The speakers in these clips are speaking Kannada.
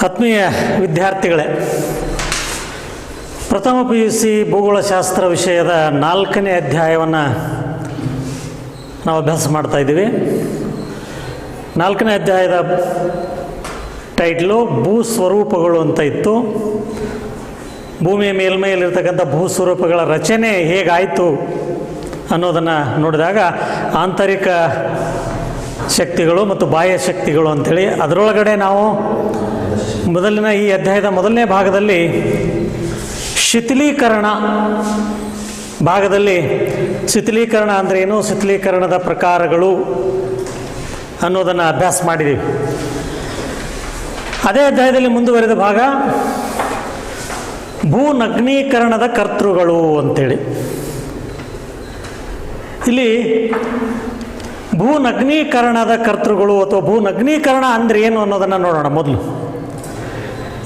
ಆತ್ಮೀಯ ವಿದ್ಯಾರ್ಥಿಗಳೇ, ಪ್ರಥಮ PUC ಭೂಗೋಳಶಾಸ್ತ್ರ ವಿಷಯದ 4ನೇ ಅಧ್ಯಾಯವನ್ನು ನಾವು ಅಭ್ಯಾಸ ಮಾಡ್ತಾ ಇದ್ದೀವಿ. 4ನೇ ಅಧ್ಯಾಯದ ಟೈಟ್ಲು ಭೂ ಸ್ವರೂಪಗಳು ಅಂತ ಇತ್ತು. ಭೂಮಿಯ ಮೇಲ್ಮೈಯಲ್ಲಿರ್ತಕ್ಕಂಥ ಭೂ ಸ್ವರೂಪಗಳ ರಚನೆ ಹೇಗಾಯಿತು ಅನ್ನೋದನ್ನು ನೋಡಿದಾಗ ಆಂತರಿಕ ಶಕ್ತಿಗಳು ಮತ್ತು ಬಾಹ್ಯ ಶಕ್ತಿಗಳು ಅಂಥೇಳಿ ಅದರೊಳಗಡೆ ನಾವು ಮೊದಲಿನ ಈ ಅಧ್ಯಾಯದ ಮೊದಲನೇ ಭಾಗದಲ್ಲಿ ಶಿಥಿಲೀಕರಣ ಭಾಗದಲ್ಲಿ ಶಿಥಿಲೀಕರಣ ಅಂದರೆ ಏನು, ಶಿಥಿಲೀಕರಣದ ಪ್ರಕಾರಗಳು ಅನ್ನೋದನ್ನು ಅಭ್ಯಾಸ ಮಾಡಿದ್ದೀವಿ. ಅದೇ ಅಧ್ಯಾಯದಲ್ಲಿ ಮುಂದುವರೆದ ಭಾಗ ಭೂನಗ್ನೀಕರಣದ ಕರ್ತೃಗಳು ಅಂತೇಳಿ. ಇಲ್ಲಿ ಭೂನಗ್ನೀಕರಣದ ಕರ್ತೃಗಳು ಅಥವಾ ಭೂನಗ್ನೀಕರಣ ಅಂದರೆ ಏನು ಅನ್ನೋದನ್ನು ನೋಡೋಣ. ಮೊದಲು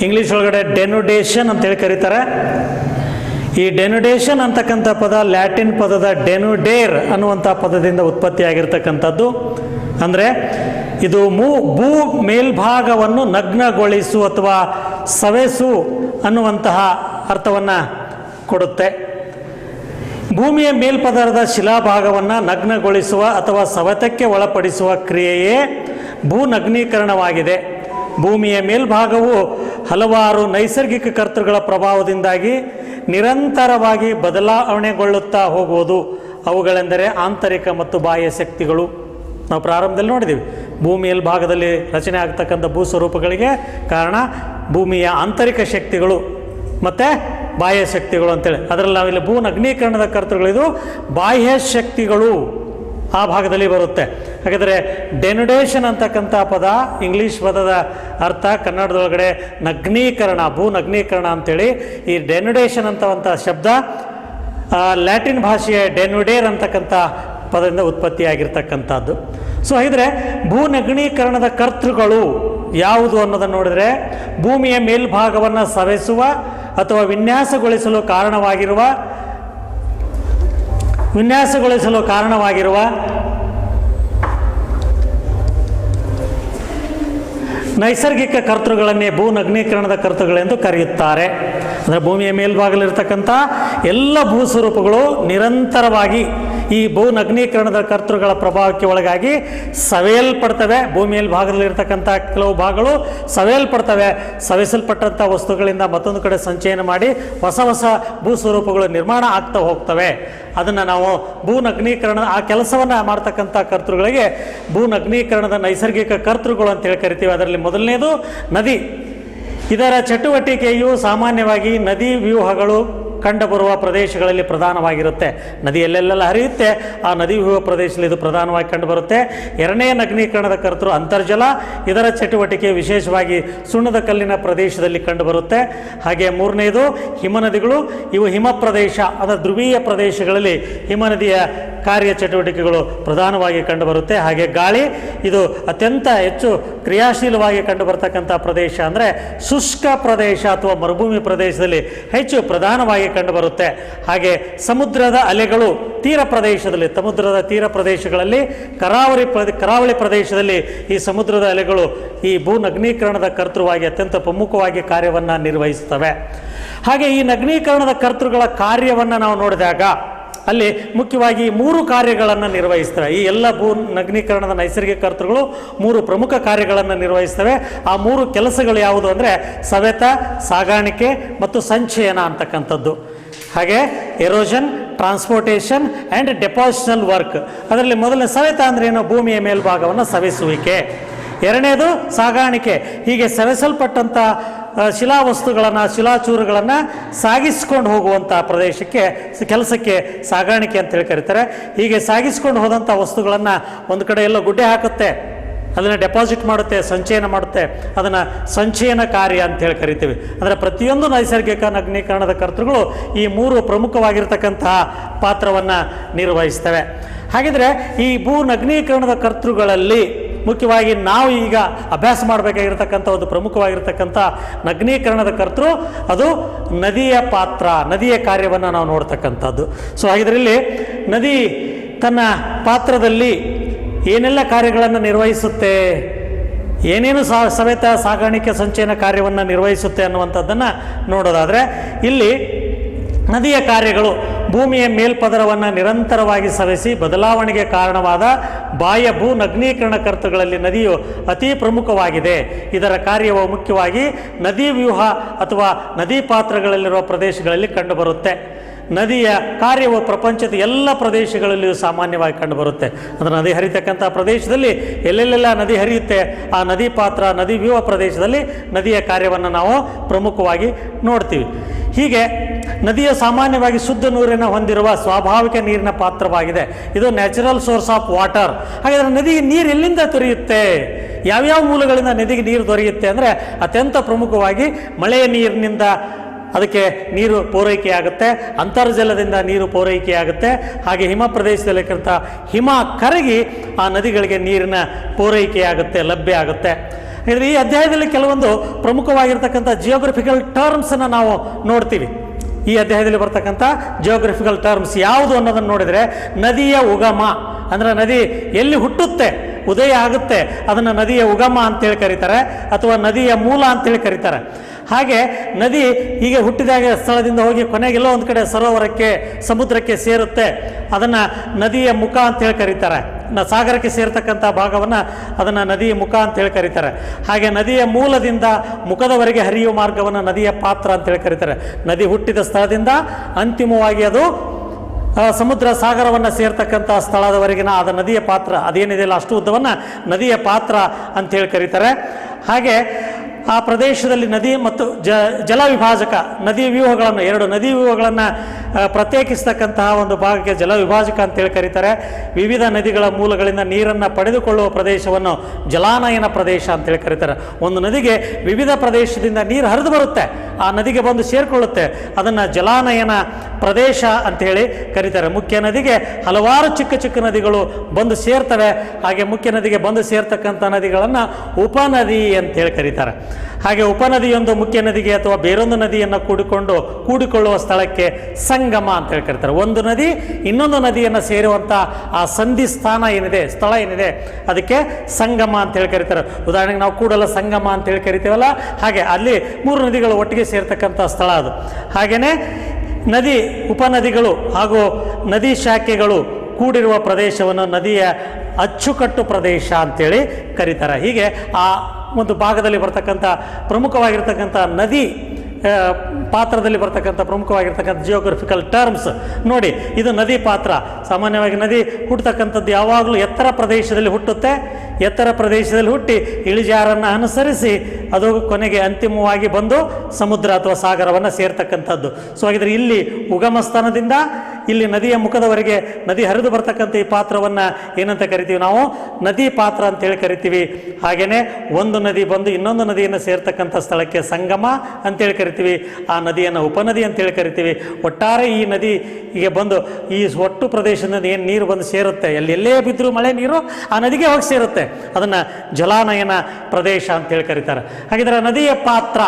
ಇಂಗ್ಲೀಷ್ ಒಳಗಡೆ ಡೆನುಡೇಷನ್ ಅಂತೇಳಿ ಕರೀತಾರೆ. ಈ ಡೆನುಡೇಷನ್ ಅಂತಕ್ಕಂಥ ಪದ ಲ್ಯಾಟಿನ್ ಪದದ ಡೆನುಡೇರ್ ಅನ್ನುವಂಥ ಪದದಿಂದ ಉತ್ಪತ್ತಿಯಾಗಿರ್ತಕ್ಕಂಥದ್ದು. ಅಂದರೆ ಇದು ಭೂ ಮೇಲ್ಭಾಗವನ್ನು ನಗ್ನಗೊಳಿಸು ಅಥವಾ ಸವೆಸು ಅನ್ನುವಂತಹ ಅರ್ಥವನ್ನು ಕೊಡುತ್ತೆ. ಭೂಮಿಯ ಮೇಲ್ಪದರದ ಶಿಲಾಭಾಗವನ್ನು ನಗ್ನಗೊಳಿಸುವ ಅಥವಾ ಸವೆತಕ್ಕೆ ಒಳಪಡಿಸುವ ಕ್ರಿಯೆಯೇ ಭೂನಗ್ನೀಕರಣವಾಗಿದೆ. ಭೂಮಿಯ ಮೇಲ್ಭಾಗವು ಹಲವಾರು ನೈಸರ್ಗಿಕ ಕರ್ತೃಗಳ ಪ್ರಭಾವದಿಂದಾಗಿ ನಿರಂತರವಾಗಿ ಬದಲಾವಣೆಗೊಳ್ಳುತ್ತಾ ಹೋಗುವುದು. ಅವುಗಳೆಂದರೆ ಆಂತರಿಕ ಮತ್ತು ಬಾಹ್ಯ ಶಕ್ತಿಗಳು. ನಾವು ಪ್ರಾರಂಭದಲ್ಲಿ ನೋಡಿದ್ದೀವಿ, ಭೂಮಿ ಮೇಲ್ಭಾಗದಲ್ಲಿ ರಚನೆ ಆಗ್ತಕ್ಕಂಥ ಭೂ ಸ್ವರೂಪಗಳಿಗೆ ಕಾರಣ ಭೂಮಿಯ ಆಂತರಿಕ ಶಕ್ತಿಗಳು ಮತ್ತು ಬಾಹ್ಯ ಶಕ್ತಿಗಳು ಅಂತೇಳಿ. ಅದರಲ್ಲಿ ನಾವಿಲ್ಲಿ ಭೂನಗ್ನೀಕರಣದ ಕರ್ತೃಗಳಿದು ಬಾಹ್ಯ ಶಕ್ತಿಗಳು ಆ ಭಾಗದಲ್ಲಿ ಬರುತ್ತೆ. ಹಾಗಾದರೆ ಡೆನುಡೇಷನ್ ಅಂತಕ್ಕಂಥ ಪದ ಇಂಗ್ಲೀಷ್ ಪದದ ಅರ್ಥ ಕನ್ನಡದೊಳಗಡೆ ನಗ್ನೀಕರಣ, ಭೂನಗ್ನೀಕರಣ ಅಂಥೇಳಿ. ಈ ಡೆನುಡೇಷನ್ ಅಂತವಂಥ ಶಬ್ದ ಲ್ಯಾಟಿನ್ ಭಾಷೆಯ ಡೆನುಡೇರ್ ಅಂತಕ್ಕಂಥ ಪದದಿಂದ ಉತ್ಪತ್ತಿಯಾಗಿರ್ತಕ್ಕಂಥದ್ದು. ಸೊ ಹಾಗಿದ್ರೆ ಭೂನಗ್ನೀಕರಣದ ಕರ್ತೃಗಳು ಯಾವುದು ಅನ್ನೋದನ್ನು ನೋಡಿದರೆ ಭೂಮಿಯ ಮೇಲ್ಭಾಗವನ್ನು ಸವೆಸುವ ಅಥವಾ ವಿನ್ಯಾಸಗೊಳಿಸಲು ಕಾರಣವಾಗಿರುವ ನೈಸರ್ಗಿಕ ಕರ್ತೃಗಳನ್ನೇ ಭೂನಗ್ನೀಕರಣದ ಕರ್ತೃಗಳೆಂದು ಕರೆಯುತ್ತಾರೆ. ಅಂದರೆ ಭೂಮಿಯ ಮೇಲ್ಭಾಗದಲ್ಲಿರ್ತಕ್ಕಂಥ ಎಲ್ಲ ಭೂ ಸ್ವರೂಪಗಳು ನಿರಂತರವಾಗಿ ಈ ಭೂನಗ್ನೀಕರಣದ ಕರ್ತೃಗಳ ಪ್ರಭಾವಕ್ಕೆ ಒಳಗಾಗಿ ಸವೆಯಲ್ಪಡ್ತವೆ. ಭೂಮಿ ಮೇಲ್ಭಾಗದಲ್ಲಿರ್ತಕ್ಕಂಥ ಕೆಲವು ಭಾಗಗಳು ಸವೆಯಲ್ಪಡ್ತವೆ. ಸವೆಸಲ್ಪಟ್ಟಂಥ ವಸ್ತುಗಳಿಂದ ಮತ್ತೊಂದು ಕಡೆ ಸಂಚಯನ ಮಾಡಿ ಹೊಸ ಹೊಸ ಭೂ ಸ್ವರೂಪಗಳು ನಿರ್ಮಾಣ ಆಗ್ತಾ ಹೋಗ್ತವೆ. ಅದನ್ನು ನಾವು ಭೂನಗ್ನೀಕರಣ ಆ ಕೆಲಸವನ್ನು ಮಾಡ್ತಕ್ಕಂಥ ಕರ್ತೃಗಳಿಗೆ ಭೂನಗ್ನೀಕರಣದ ನೈಸರ್ಗಿಕ ಕರ್ತೃಗಳು ಅಂತೇಳಿ ಕರಿತೀವಿ. ಅದರಲ್ಲಿ ಮೊದಲನೇದು ನದಿ. ಇದರ ಚಟುವಟಿಕೆಯು ಸಾಮಾನ್ಯವಾಗಿ ನದಿ ವ್ಯೂಹಗಳು ಕಂಡುಬರುವ ಪ್ರದೇಶಗಳಲ್ಲಿ ಪ್ರಧಾನವಾಗಿರುತ್ತೆ. ನದಿ ಎಲ್ಲೆಲ್ಲೆಲ್ಲ ಹರಿಯುತ್ತೆ ಆ ನದಿ ವ್ಯೂಹ ಪ್ರದೇಶದಲ್ಲಿ ಇದು ಪ್ರಧಾನವಾಗಿ ಕಂಡುಬರುತ್ತೆ. ಎರಡನೇ ನಗ್ನೀಕರಣದ ಕರ್ತೃ ಅಂತರ್ಜಲ. ಇದರ ಚಟುವಟಿಕೆ ವಿಶೇಷವಾಗಿ ಸುಣ್ಣದ ಕಲ್ಲಿನ ಪ್ರದೇಶದಲ್ಲಿ ಕಂಡುಬರುತ್ತೆ. ಹಾಗೆ ಮೂರನೇದು ಹಿಮನದಿಗಳು. ಇವು ಹಿಮ ಪ್ರದೇಶ ಅದರ ಧ್ರುವೀಯ ಪ್ರದೇಶಗಳಲ್ಲಿ ಹಿಮನದಿಯ ಕಾರ್ಯ ಚಟುವಟಿಕೆಗಳು ಪ್ರಧಾನವಾಗಿ ಕಂಡುಬರುತ್ತೆ. ಹಾಗೆ ಗಾಳಿ, ಇದು ಅತ್ಯಂತ ಹೆಚ್ಚು ಕ್ರಿಯಾಶೀಲವಾಗಿ ಕಂಡುಬರ್ತಕ್ಕಂಥ ಪ್ರದೇಶ. ಅಂದರೆ ಶುಷ್ಕ ಪ್ರದೇಶ ಅಥವಾ ಮರುಭೂಮಿ ಪ್ರದೇಶದಲ್ಲಿ ಹೆಚ್ಚು ಪ್ರಧಾನವಾಗಿ ಕಂಡುಬರುತ್ತೆ. ಹಾಗೆ ಅಲೆಗಳು ತೀರ ಪ್ರದೇಶದಲ್ಲಿ, ಸಮುದ್ರದ ತೀರ ಪ್ರದೇಶಗಳಲ್ಲಿ, ಕರಾವಳಿ ಪ್ರದೇಶದಲ್ಲಿ ಈ ಸಮುದ್ರದ ಅಲೆಗಳು ಈ ಭೂನಗ್ನೀಕರಣದ ಕರ್ತೃವಾಗಿ ಅತ್ಯಂತ ಪ್ರಮುಖವಾಗಿ ಕಾರ್ಯವನ್ನು ನಿರ್ವಹಿಸ್ತವೆ. ಹಾಗೆ ಈ ನಗ್ನೀಕರಣದ ಕರ್ತೃಗಳ ಕಾರ್ಯವನ್ನು ನಾವು ನೋಡಿದಾಗ ಅಲ್ಲಿ ಮುಖ್ಯವಾಗಿ 3 ಕಾರ್ಯಗಳನ್ನು ನಿರ್ವಹಿಸ್ತವೆ. ಈ ಎಲ್ಲ ಭೂ ನಗ್ನೀಕರಣದ ನೈಸರ್ಗಿಕ ಕರ್ತೃಗಳು 3 ಪ್ರಮುಖ ಕಾರ್ಯಗಳನ್ನು ನಿರ್ವಹಿಸ್ತವೆ. ಆ 3 ಕೆಲಸಗಳು ಯಾವುದು ಅಂದರೆ ಸವೆತ, ಸಾಗಾಣಿಕೆ ಮತ್ತು ಸಂಚಯನ ಅಂತಕ್ಕಂಥದ್ದು. ಹಾಗೆ ಎರೋಷನ್, ಟ್ರಾನ್ಸ್ಪೋರ್ಟೇಷನ್ ಆ್ಯಂಡ್ ಡೆಪಾಸಿಷನಲ್ ವರ್ಕ್. ಅದರಲ್ಲಿ ಮೊದಲನೇ ಸವೆತ ಅಂದರೆ ಏನು, ಭೂಮಿಯ ಮೇಲ್ಭಾಗವನ್ನು ಸವೆಸುವಿಕೆ. ಎರಡನೇದು ಸಾಗಾಣಿಕೆ. ಹೀಗೆ ಸವೆಸಲ್ಪಟ್ಟಂಥ ಶಿಲಾವಸ್ತುಗಳನ್ನು, ಶಿಲಾಚೂರುಗಳನ್ನು ಸಾಗಿಸ್ಕೊಂಡು ಹೋಗುವಂಥ ಕೆಲಸಕ್ಕೆ ಸಾಗಾಣಿಕೆ ಅಂತೇಳಿ ಕರೀತಾರೆ. ಹೀಗೆ ಸಾಗಿಸ್ಕೊಂಡು ಹೋದಂಥ ವಸ್ತುಗಳನ್ನು ಒಂದು ಕಡೆ ಎಲ್ಲ ಗುಡ್ಡೆ ಹಾಕುತ್ತೆ, ಅದನ್ನು ಡೆಪಾಸಿಟ್ ಮಾಡುತ್ತೆ, ಸಂಚಯನ ಮಾಡುತ್ತೆ. ಅದನ್ನು ಸಂಚಯನ ಕಾರ್ಯ ಅಂತೇಳಿ ಕರಿತೀವಿ. ಅಂದರೆ ಪ್ರತಿಯೊಂದು ನೈಸರ್ಗಿಕ ನಗ್ನೀಕರಣದ ಕರ್ತೃಗಳು ಈ 3 ಪ್ರಮುಖವಾಗಿರ್ತಕ್ಕಂತಹ ಪಾತ್ರವನ್ನು ನಿರ್ವಹಿಸ್ತವೆ. ಹಾಗಿದ್ರೆ ಈ ಭೂ ನಗ್ನೀಕರಣದ ಕರ್ತೃಗಳಲ್ಲಿ ಮುಖ್ಯವಾಗಿ ನಾವು ಈಗ ಅಭ್ಯಾಸ ಮಾಡಬೇಕಾಗಿರ್ತಕ್ಕಂಥ ಒಂದು ಪ್ರಮುಖವಾಗಿರ್ತಕ್ಕಂಥ ನಗ್ನೀಕರಣದ ಕರ್ತೃ ಅದು ನದಿಯ ಪಾತ್ರ, ನದಿಯ ಕಾರ್ಯವನ್ನು ನಾವು ನೋಡ್ತಕ್ಕಂಥದ್ದು. ಸೊ ಹಾಗಿದ್ರಲ್ಲಿ ನದಿ ತನ್ನ ಪಾತ್ರದಲ್ಲಿ ಏನೆಲ್ಲ ಕಾರ್ಯಗಳನ್ನು ನಿರ್ವಹಿಸುತ್ತೆ ಏನೇನು ಸವೆತ ಸಾಗಾಣಿಕೆ ಸಂಚಯನ ಕಾರ್ಯವನ್ನು ನಿರ್ವಹಿಸುತ್ತೆ ಅನ್ನುವಂಥದ್ದನ್ನು ನೋಡೋದಾದರೆ ಇಲ್ಲಿ ನದಿಯ ಕಾರ್ಯಗಳು ಭೂಮಿಯ ಮೇಲ್ಪದರವನ್ನು ನಿರಂತರವಾಗಿ ಸವೆಸಿ ಬದಲಾವಣೆಗೆ ಕಾರಣವಾದ ಬಾಹ್ಯ ಭೂ ನಗ್ನೀಕರಣ ಕರ್ತುಗಳಲ್ಲಿ ನದಿಯು ಅತಿ ಪ್ರಮುಖವಾಗಿದೆ. ಇದರ ಕಾರ್ಯವು ಮುಖ್ಯವಾಗಿ ನದಿ ವ್ಯೂಹ ಅಥವಾ ನದಿ ಪಾತ್ರಗಳಲ್ಲಿರುವ ಪ್ರದೇಶಗಳಲ್ಲಿ ಕಂಡುಬರುತ್ತೆ. ನದಿಯ ಕಾರ್ಯವು ಪ್ರಪಂಚದ ಎಲ್ಲ ಪ್ರದೇಶಗಳಲ್ಲಿಯೂ ಸಾಮಾನ್ಯವಾಗಿ ಕಂಡುಬರುತ್ತೆ. ಅಂದರೆ ನದಿ ಹರಿತಕ್ಕಂಥ ಪ್ರದೇಶದಲ್ಲಿ ಎಲ್ಲೆಲ್ಲೆಲ್ಲ ನದಿ ಹರಿಯುತ್ತೆ ಆ ನದಿ ಪಾತ್ರ ನದಿ ವ್ಯೂಹ ಪ್ರದೇಶದಲ್ಲಿ ನದಿಯ ಕಾರ್ಯವನ್ನು ನಾವು ಪ್ರಮುಖವಾಗಿ ನೋಡ್ತೀವಿ. ಹೀಗೆ ನದಿಯ ಸಾಮಾನ್ಯವಾಗಿ ಶುದ್ಧ ನೀರನ್ನು ಹೊಂದಿರುವ ಸ್ವಾಭಾವಿಕ ನೀರಿನ ಪಾತ್ರವಾಗಿದೆ. ಇದು ನ್ಯಾಚುರಲ್ ಸೋರ್ಸ್ ಆಫ್ ವಾಟರ್. ಹಾಗಾದರೆ ನದಿಗೆ ನೀರು ಎಲ್ಲಿಂದ ದೊರೆಯುತ್ತೆ? ಯಾವ್ಯಾವ ಮೂಲಗಳಿಂದ ನದಿಗೆ ನೀರು ದೊರೆಯುತ್ತೆ ಅಂದರೆ ಅತ್ಯಂತ ಪ್ರಮುಖವಾಗಿ ಮಳೆಯ ನೀರಿನಿಂದ ಅದಕ್ಕೆ ನೀರು ಪೂರೈಕೆಯಾಗುತ್ತೆ, ಅಂತರ್ಜಲದಿಂದ ನೀರು ಪೂರೈಕೆಯಾಗುತ್ತೆ, ಹಾಗೆ ಹಿಮ ಪ್ರದೇಶದಲ್ಲಿರ್ತಕ್ಕಂಥ ಹಿಮ ಕರಗಿ ಆ ನದಿಗಳಿಗೆ ನೀರಿನ ಪೂರೈಕೆಯಾಗುತ್ತೆ, ಲಭ್ಯ ಆಗುತ್ತೆ. ಈ ಅಧ್ಯಾಯದಲ್ಲಿ ಕೆಲವೊಂದು ಪ್ರಮುಖವಾಗಿರ್ತಕ್ಕಂಥ ಜಿಯೋಗ್ರಫಿಕಲ್ ಟರ್ಮ್ಸನ್ನು ನಾವು ನೋಡ್ತೀವಿ. ಈ ಅಧ್ಯಾಯದಲ್ಲಿ ಬರ್ತಕ್ಕಂಥ ಜಿಯೋಗ್ರಫಿಕಲ್ ಟರ್ಮ್ಸ್ ಯಾವುದು ಅನ್ನೋದನ್ನು ನೋಡಿದರೆ ನದಿಯ ಉಗಮ, ಅಂದರೆ ನದಿ ಎಲ್ಲಿ ಹುಟ್ಟುತ್ತೆ ಉದಯ ಆಗುತ್ತೆ ಅದನ್ನು ನದಿಯ ಉಗಮ ಅಂತೇಳಿ ಕರೀತಾರೆ, ಅಥವಾ ನದಿಯ ಮೂಲ ಅಂತೇಳಿ ಕರೀತಾರೆ. ಹಾಗೆ ನದಿ ಹೀಗೆ ಹುಟ್ಟಿದಾಗ ಸ್ಥಳದಿಂದ ಹೋಗಿ ಕೊನೆಗೆಲ್ಲೋ ಒಂದು ಕಡೆ ಸರೋವರಕ್ಕೆ ಸಮುದ್ರಕ್ಕೆ ಸೇರುತ್ತೆ, ಅದನ್ನು ನದಿಯ ಮುಖ ಅಂತೇಳಿ ಕರೀತಾರೆ. ಸಾಗರಕ್ಕೆ ಸೇರ್ತಕ್ಕಂಥ ಭಾಗವನ್ನು ಅದನ್ನು ನದಿಯ ಮುಖ ಅಂತೇಳಿ ಕರೀತಾರೆ. ಹಾಗೆ ನದಿಯ ಮೂಲದಿಂದ ಮುಖದವರೆಗೆ ಹರಿಯುವ ಮಾರ್ಗವನ್ನು ನದಿಯ ಪಾತ್ರ ಅಂತೇಳಿ ಕರೀತಾರೆ. ನದಿ ಹುಟ್ಟಿದ ಸ್ಥಳದಿಂದ ಅಂತಿಮವಾಗಿ ಅದು ಸಮುದ್ರ ಸಾಗರವನ್ನು ಸೇರ್ತಕ್ಕಂಥ ಸ್ಥಳದವರೆಗಿನ ಆದ ನದಿಯ ಪಾತ್ರ ಅದೇನಿದೆಯಲ್ಲ ಅಷ್ಟು ಉದ್ದವನ್ನು ನದಿಯ ಪಾತ್ರ ಅಂತೇಳಿ ಕರೀತಾರೆ. ಹಾಗೆ ಆ ಪ್ರದೇಶದಲ್ಲಿ ನದಿ ಮತ್ತು ಜಲ ವಿಭಾಜಕ ನದಿ ವ್ಯೂಹಗಳನ್ನು, ಎರಡು ನದಿ ವ್ಯೂಹಗಳನ್ನು ಪ್ರತ್ಯೇಕಿಸ್ತಕ್ಕಂತಹ ಒಂದು ಭಾಗಕ್ಕೆ ಜಲ ವಿಭಾಜಕ ಅಂತೇಳಿ ಕರೀತಾರೆ. ವಿವಿಧ ನದಿಗಳ ಮೂಲಗಳಿಂದ ನೀರನ್ನು ಪಡೆದುಕೊಳ್ಳುವ ಪ್ರದೇಶವನ್ನು ಜಲಾನಯನ ಪ್ರದೇಶ ಅಂತೇಳಿ ಕರೀತಾರೆ. ಒಂದು ನದಿಗೆ ವಿವಿಧ ಪ್ರದೇಶದಿಂದ ನೀರು ಹರಿದು ಬರುತ್ತೆ, ಆ ನದಿಗೆ ಬಂದು ಸೇರಿಕೊಳ್ಳುತ್ತೆ, ಅದನ್ನು ಜಲಾನಯನ ಪ್ರದೇಶ ಅಂಥೇಳಿ ಕರೀತಾರೆ. ಮುಖ್ಯ ನದಿಗೆ ಹಲವಾರು ಚಿಕ್ಕ ಚಿಕ್ಕ ನದಿಗಳು ಬಂದು ಸೇರ್ತವೆ. ಹಾಗೆ ಮುಖ್ಯ ನದಿಗೆ ಬಂದು ಸೇರ್ತಕ್ಕಂಥ ನದಿಗಳನ್ನು ಉಪನದಿ ಅಂತೇಳಿ ಕರೀತಾರೆ. ಹಾಗೆ ಉಪನದಿಯೊಂದು ಮುಖ್ಯ ನದಿಗೆ ಅಥವಾ ಬೇರೊಂದು ನದಿಯನ್ನು ಕೂಡಿಕೊಳ್ಳುವ ಸ್ಥಳಕ್ಕೆ ಸಂಗಮ ಅಂತೇಳಿ ಕರೀತಾರೆ. ಒಂದು ನದಿ ಇನ್ನೊಂದು ನದಿಯನ್ನು ಸೇರುವಂಥ ಆ ಸಂಧಿ ಸ್ಥಾನ ಏನಿದೆ, ಸ್ಥಳ ಏನಿದೆ, ಅದಕ್ಕೆ ಸಂಗಮ ಅಂತೇಳಿ ಕರೀತಾರೆ. ಉದಾಹರಣೆಗೆ ನಾವು ಕೂಡಲ ಸಂಗಮ ಅಂತೇಳಿ ಕರಿತೀವಲ್ಲ, ಹಾಗೆ ಅಲ್ಲಿ ಮೂರು ನದಿಗಳು ಒಟ್ಟಿಗೆ ಸೇರ್ತಕ್ಕಂಥ ಸ್ಥಳ ಅದು. ಹಾಗೆಯೇ ನದಿ ಉಪನದಿಗಳು ಹಾಗೂ ನದಿ ಶಾಖೆಗಳು ಕೂಡಿರುವ ಪ್ರದೇಶವನ್ನು ನದಿಯ ಅಚ್ಚುಕಟ್ಟು ಪ್ರದೇಶ ಅಂತೇಳಿ ಕರೀತಾರೆ. ಹೀಗೆ ಆ ಒಂದು ಭಾಗದಲ್ಲಿ ಬರ್ತಕ್ಕಂಥ ಪ್ರಮುಖವಾಗಿರ್ತಕ್ಕಂಥ ನದಿ ಪಾತ್ರದಲ್ಲಿ ಬರ್ತಕ್ಕಂಥ ಪ್ರಮುಖವಾಗಿರ್ತಕ್ಕಂಥ ಜಿಯೋಗ್ರಫಿಕಲ್ ಟರ್ಮ್ಸ್ ನೋಡಿ. ಇದು ನದಿ ಪಾತ್ರ. ಸಾಮಾನ್ಯವಾಗಿ ನದಿ ಹುಟ್ಟತಕ್ಕಂಥದ್ದು ಯಾವಾಗಲೂ ಎತ್ತರ ಪ್ರದೇಶದಲ್ಲಿ ಹುಟ್ಟುತ್ತೆ. ಎತ್ತರ ಪ್ರದೇಶದಲ್ಲಿ ಹುಟ್ಟಿ ಇಳಿಜಾರನ್ನು ಅನುಸರಿಸಿ ಅದು ಕೊನೆಗೆ ಅಂತಿಮವಾಗಿ ಬಂದು ಸಮುದ್ರ ಅಥವಾ ಸಾಗರವನ್ನು ಸೇರ್ತಕ್ಕಂಥದ್ದು. ಸೊ ಹಾಗಿದ್ರೆ ಇಲ್ಲಿ ಉಗಮ ಸ್ಥಾನದಿಂದ ಇಲ್ಲಿ ನದಿಯ ಮುಖದವರೆಗೆ ನದಿ ಹರಿದು ಬರ್ತಕ್ಕಂಥ ಈ ಪಾತ್ರವನ್ನು ಏನಂತ ಕರಿತೀವಿ ನಾವು? ನದಿ ಪಾತ್ರ ಅಂತೇಳಿ ಕರಿತೀವಿ. ಹಾಗೆಯೇ ಒಂದು ನದಿ ಬಂದು ಇನ್ನೊಂದು ನದಿಯನ್ನು ಸೇರ್ತಕ್ಕಂಥ ಸ್ಥಳಕ್ಕೆ ಸಂಗಮ ಅಂತೇಳಿ ಕರಿತೀವಿ. ಆ ನದಿಯನ್ನು ಉಪನದಿ ಅಂತೇಳಿ ಕರಿತೀವಿ. ಒಟ್ಟಾರೆ ಈ ನದಿಗೆ ಬಂದು ಈ ಒಟ್ಟು ಪ್ರದೇಶದಿಂದ ಏನು ನೀರು ಬಂದು ಸೇರುತ್ತೆ, ಎಲ್ಲೆಲ್ಲೇ ಬಿದ್ದರೂ ಮಳೆ ನೀರು ಆ ನದಿಗೆ ಹೋಗಿ ಸೇರುತ್ತೆ, ಅದನ್ನು ಜಲಾನಯನ ಪ್ರದೇಶ ಅಂತೇಳಿ ಕರೀತಾರೆ. ಹಾಗಿದ್ರೆ ನದಿಯ ಪಾತ್ರ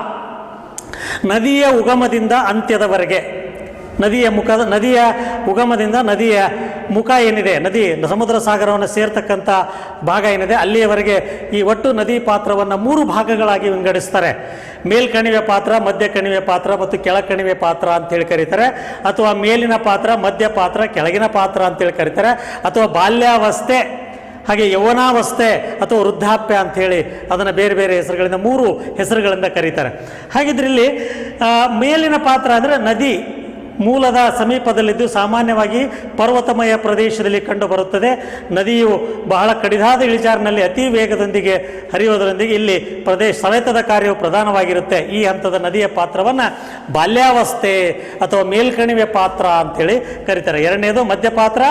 ನದಿಯ ಉಗಮದಿಂದ ಅಂತ್ಯದವರೆಗೆ, ನದಿಯ ಉಗಮದಿಂದ ನದಿಯ ಮುಖ ಏನಿದೆ, ನದಿ ಸಮುದ್ರ ಸಾಗರವನ್ನು ಸೇರ್ತಕ್ಕಂಥ ಭಾಗ ಏನಿದೆ ಅಲ್ಲಿಯವರೆಗೆ ಈ ಒಟ್ಟು ನದಿ ಪಾತ್ರವನ್ನು 3 ಭಾಗಗಳಾಗಿ ವಿಂಗಡಿಸ್ತಾರೆ. ಮೇಲ್ಕಣಿವೆ ಪಾತ್ರ, ಮಧ್ಯ ಕಣಿವೆ ಪಾತ್ರ ಮತ್ತು ಕೆಳಕಣಿವೆ ಪಾತ್ರ ಅಂತೇಳಿ ಕರೀತಾರೆ. ಅಥವಾ ಮೇಲಿನ ಪಾತ್ರ, ಮಧ್ಯ ಪಾತ್ರ, ಕೆಳಗಿನ ಪಾತ್ರ ಅಂತೇಳಿ ಕರೀತಾರೆ. ಅಥವಾ ಬಾಲ್ಯಾವಸ್ಥೆ, ಹಾಗೆ ಯೌವನಾವಸ್ಥೆ ಅಥವಾ ವೃದ್ಧಾಪ್ಯ ಅಂಥೇಳಿ ಅದನ್ನು ಬೇರೆ ಬೇರೆ ಹೆಸರುಗಳಿಂದ 3 ಹೆಸರುಗಳಿಂದ ಕರೀತಾರೆ. ಹಾಗಿದ್ರಲ್ಲಿ ಮೇಲಿನ ಪಾತ್ರ ಅಂದರೆ ನದಿ ಮೂಲದ ಸಮೀಪದಲ್ಲಿದ್ದು ಸಾಮಾನ್ಯವಾಗಿ ಪರ್ವತಮಯ ಪ್ರದೇಶದಲ್ಲಿ ಕಂಡುಬರುತ್ತದೆ. ನದಿಯು ಬಹಳ ಕಡಿದಾದ ಇಳಿಜಾರಿನಲ್ಲಿ ಅತಿ ವೇಗದೊಂದಿಗೆ ಹರಿಯುವುದರೊಂದಿಗೆ ಇಲ್ಲಿ ಸವೆತದ ಕಾರ್ಯವು ಪ್ರಧಾನವಾಗಿರುತ್ತೆ. ಈ ಹಂತದ ನದಿಯ ಪಾತ್ರವನ್ನು ಬಾಲ್ಯಾವಸ್ಥೆ ಅಥವಾ ಮೇಲ್ಕಣಿವೆ ಪಾತ್ರ ಅಂತೇಳಿ ಕರೀತಾರೆ. ಎರಡನೇದು ಮಧ್ಯಪಾತ್ರ.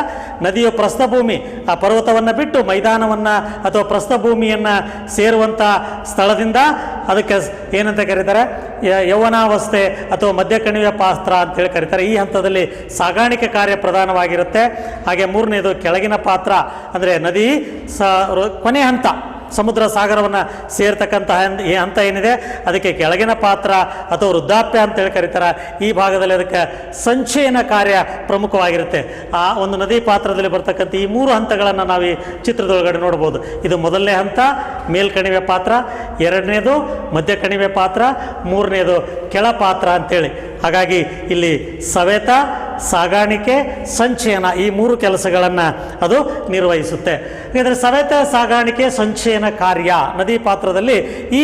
ನದಿಯು ಪ್ರಸ್ಥಭೂಮಿ, ಆ ಪರ್ವತವನ್ನು ಬಿಟ್ಟು ಮೈದಾನವನ್ನು ಅಥವಾ ಪ್ರಸ್ಥಭೂಮಿಯನ್ನು ಸೇರುವಂಥ ಸ್ಥಳದಿಂದ ಅದಕ್ಕೆ ಏನಂತ ಕರೀತಾರೆ? ಯೌವನಾವಸ್ಥೆ ಅಥವಾ ಮಧ್ಯಕಣಿವೆ ಪಾತ್ರ ಅಂತೇಳಿ ಕರೀತಾರೆ. ಈ ಹಂತದಲ್ಲಿ ಸಾಗಾಣಿಕೆ ಕಾರ್ಯ ಪ್ರಧಾನವಾಗಿರುತ್ತೆ. ಹಾಗೆ ಮೂರನೇದು ಕೆಳಗಿನ ಪಾತ್ರ, ಅಂದರೆ ನದಿ ಕೊನೆ ಹಂತ ಸಮುದ್ರ ಸಾಗರವನ್ನು ಸೇರ್ತಕ್ಕಂಥ ಹಂತ ಏನಿದೆ ಅದಕ್ಕೆ ಕೆಳಗಿನ ಪಾತ್ರ ಅಥವಾ ವೃದ್ಧಾಪ್ಯ ಅಂತೇಳಿ ಕರೀತಾರೆ. ಈ ಭಾಗದಲ್ಲಿ ಅದಕ್ಕೆ ಸಂಚಯನ ಕಾರ್ಯ ಪ್ರಮುಖವಾಗಿರುತ್ತೆ. ಆ ಒಂದು ನದಿ ಪಾತ್ರದಲ್ಲಿ ಬರ್ತಕ್ಕಂಥ ಈ 3 ಹಂತಗಳನ್ನು ನಾವು ಈ ಚಿತ್ರದೊಳಗಡೆ ನೋಡ್ಬೋದು. ಇದು ಮೊದಲನೇ ಹಂತ ಮೇಲ್ಕಣಿವೆ ಪಾತ್ರ, ಎರಡನೇದು ಮಧ್ಯ ಕಣಿವೆ ಪಾತ್ರ, ಮೂರನೇದು ಕೆಳ ಪಾತ್ರ ಅಂತೇಳಿ. ಹಾಗಾಗಿ ಇಲ್ಲಿ ಸವೆತ, ಸಾಗಾಣಿಕೆ, ಸಂಚಯನ ಈ 3 ಕೆಲಸಗಳನ್ನು ಅದು ನಿರ್ವಹಿಸುತ್ತೆ. ಹಾಗಾದರೆ ಸವೆತ, ಸಾಗಾಣಿಕೆ, ಸಂಚಯನ ಕಾರ್ಯ ನದಿ ಪಾತ್ರದಲ್ಲಿ ಈ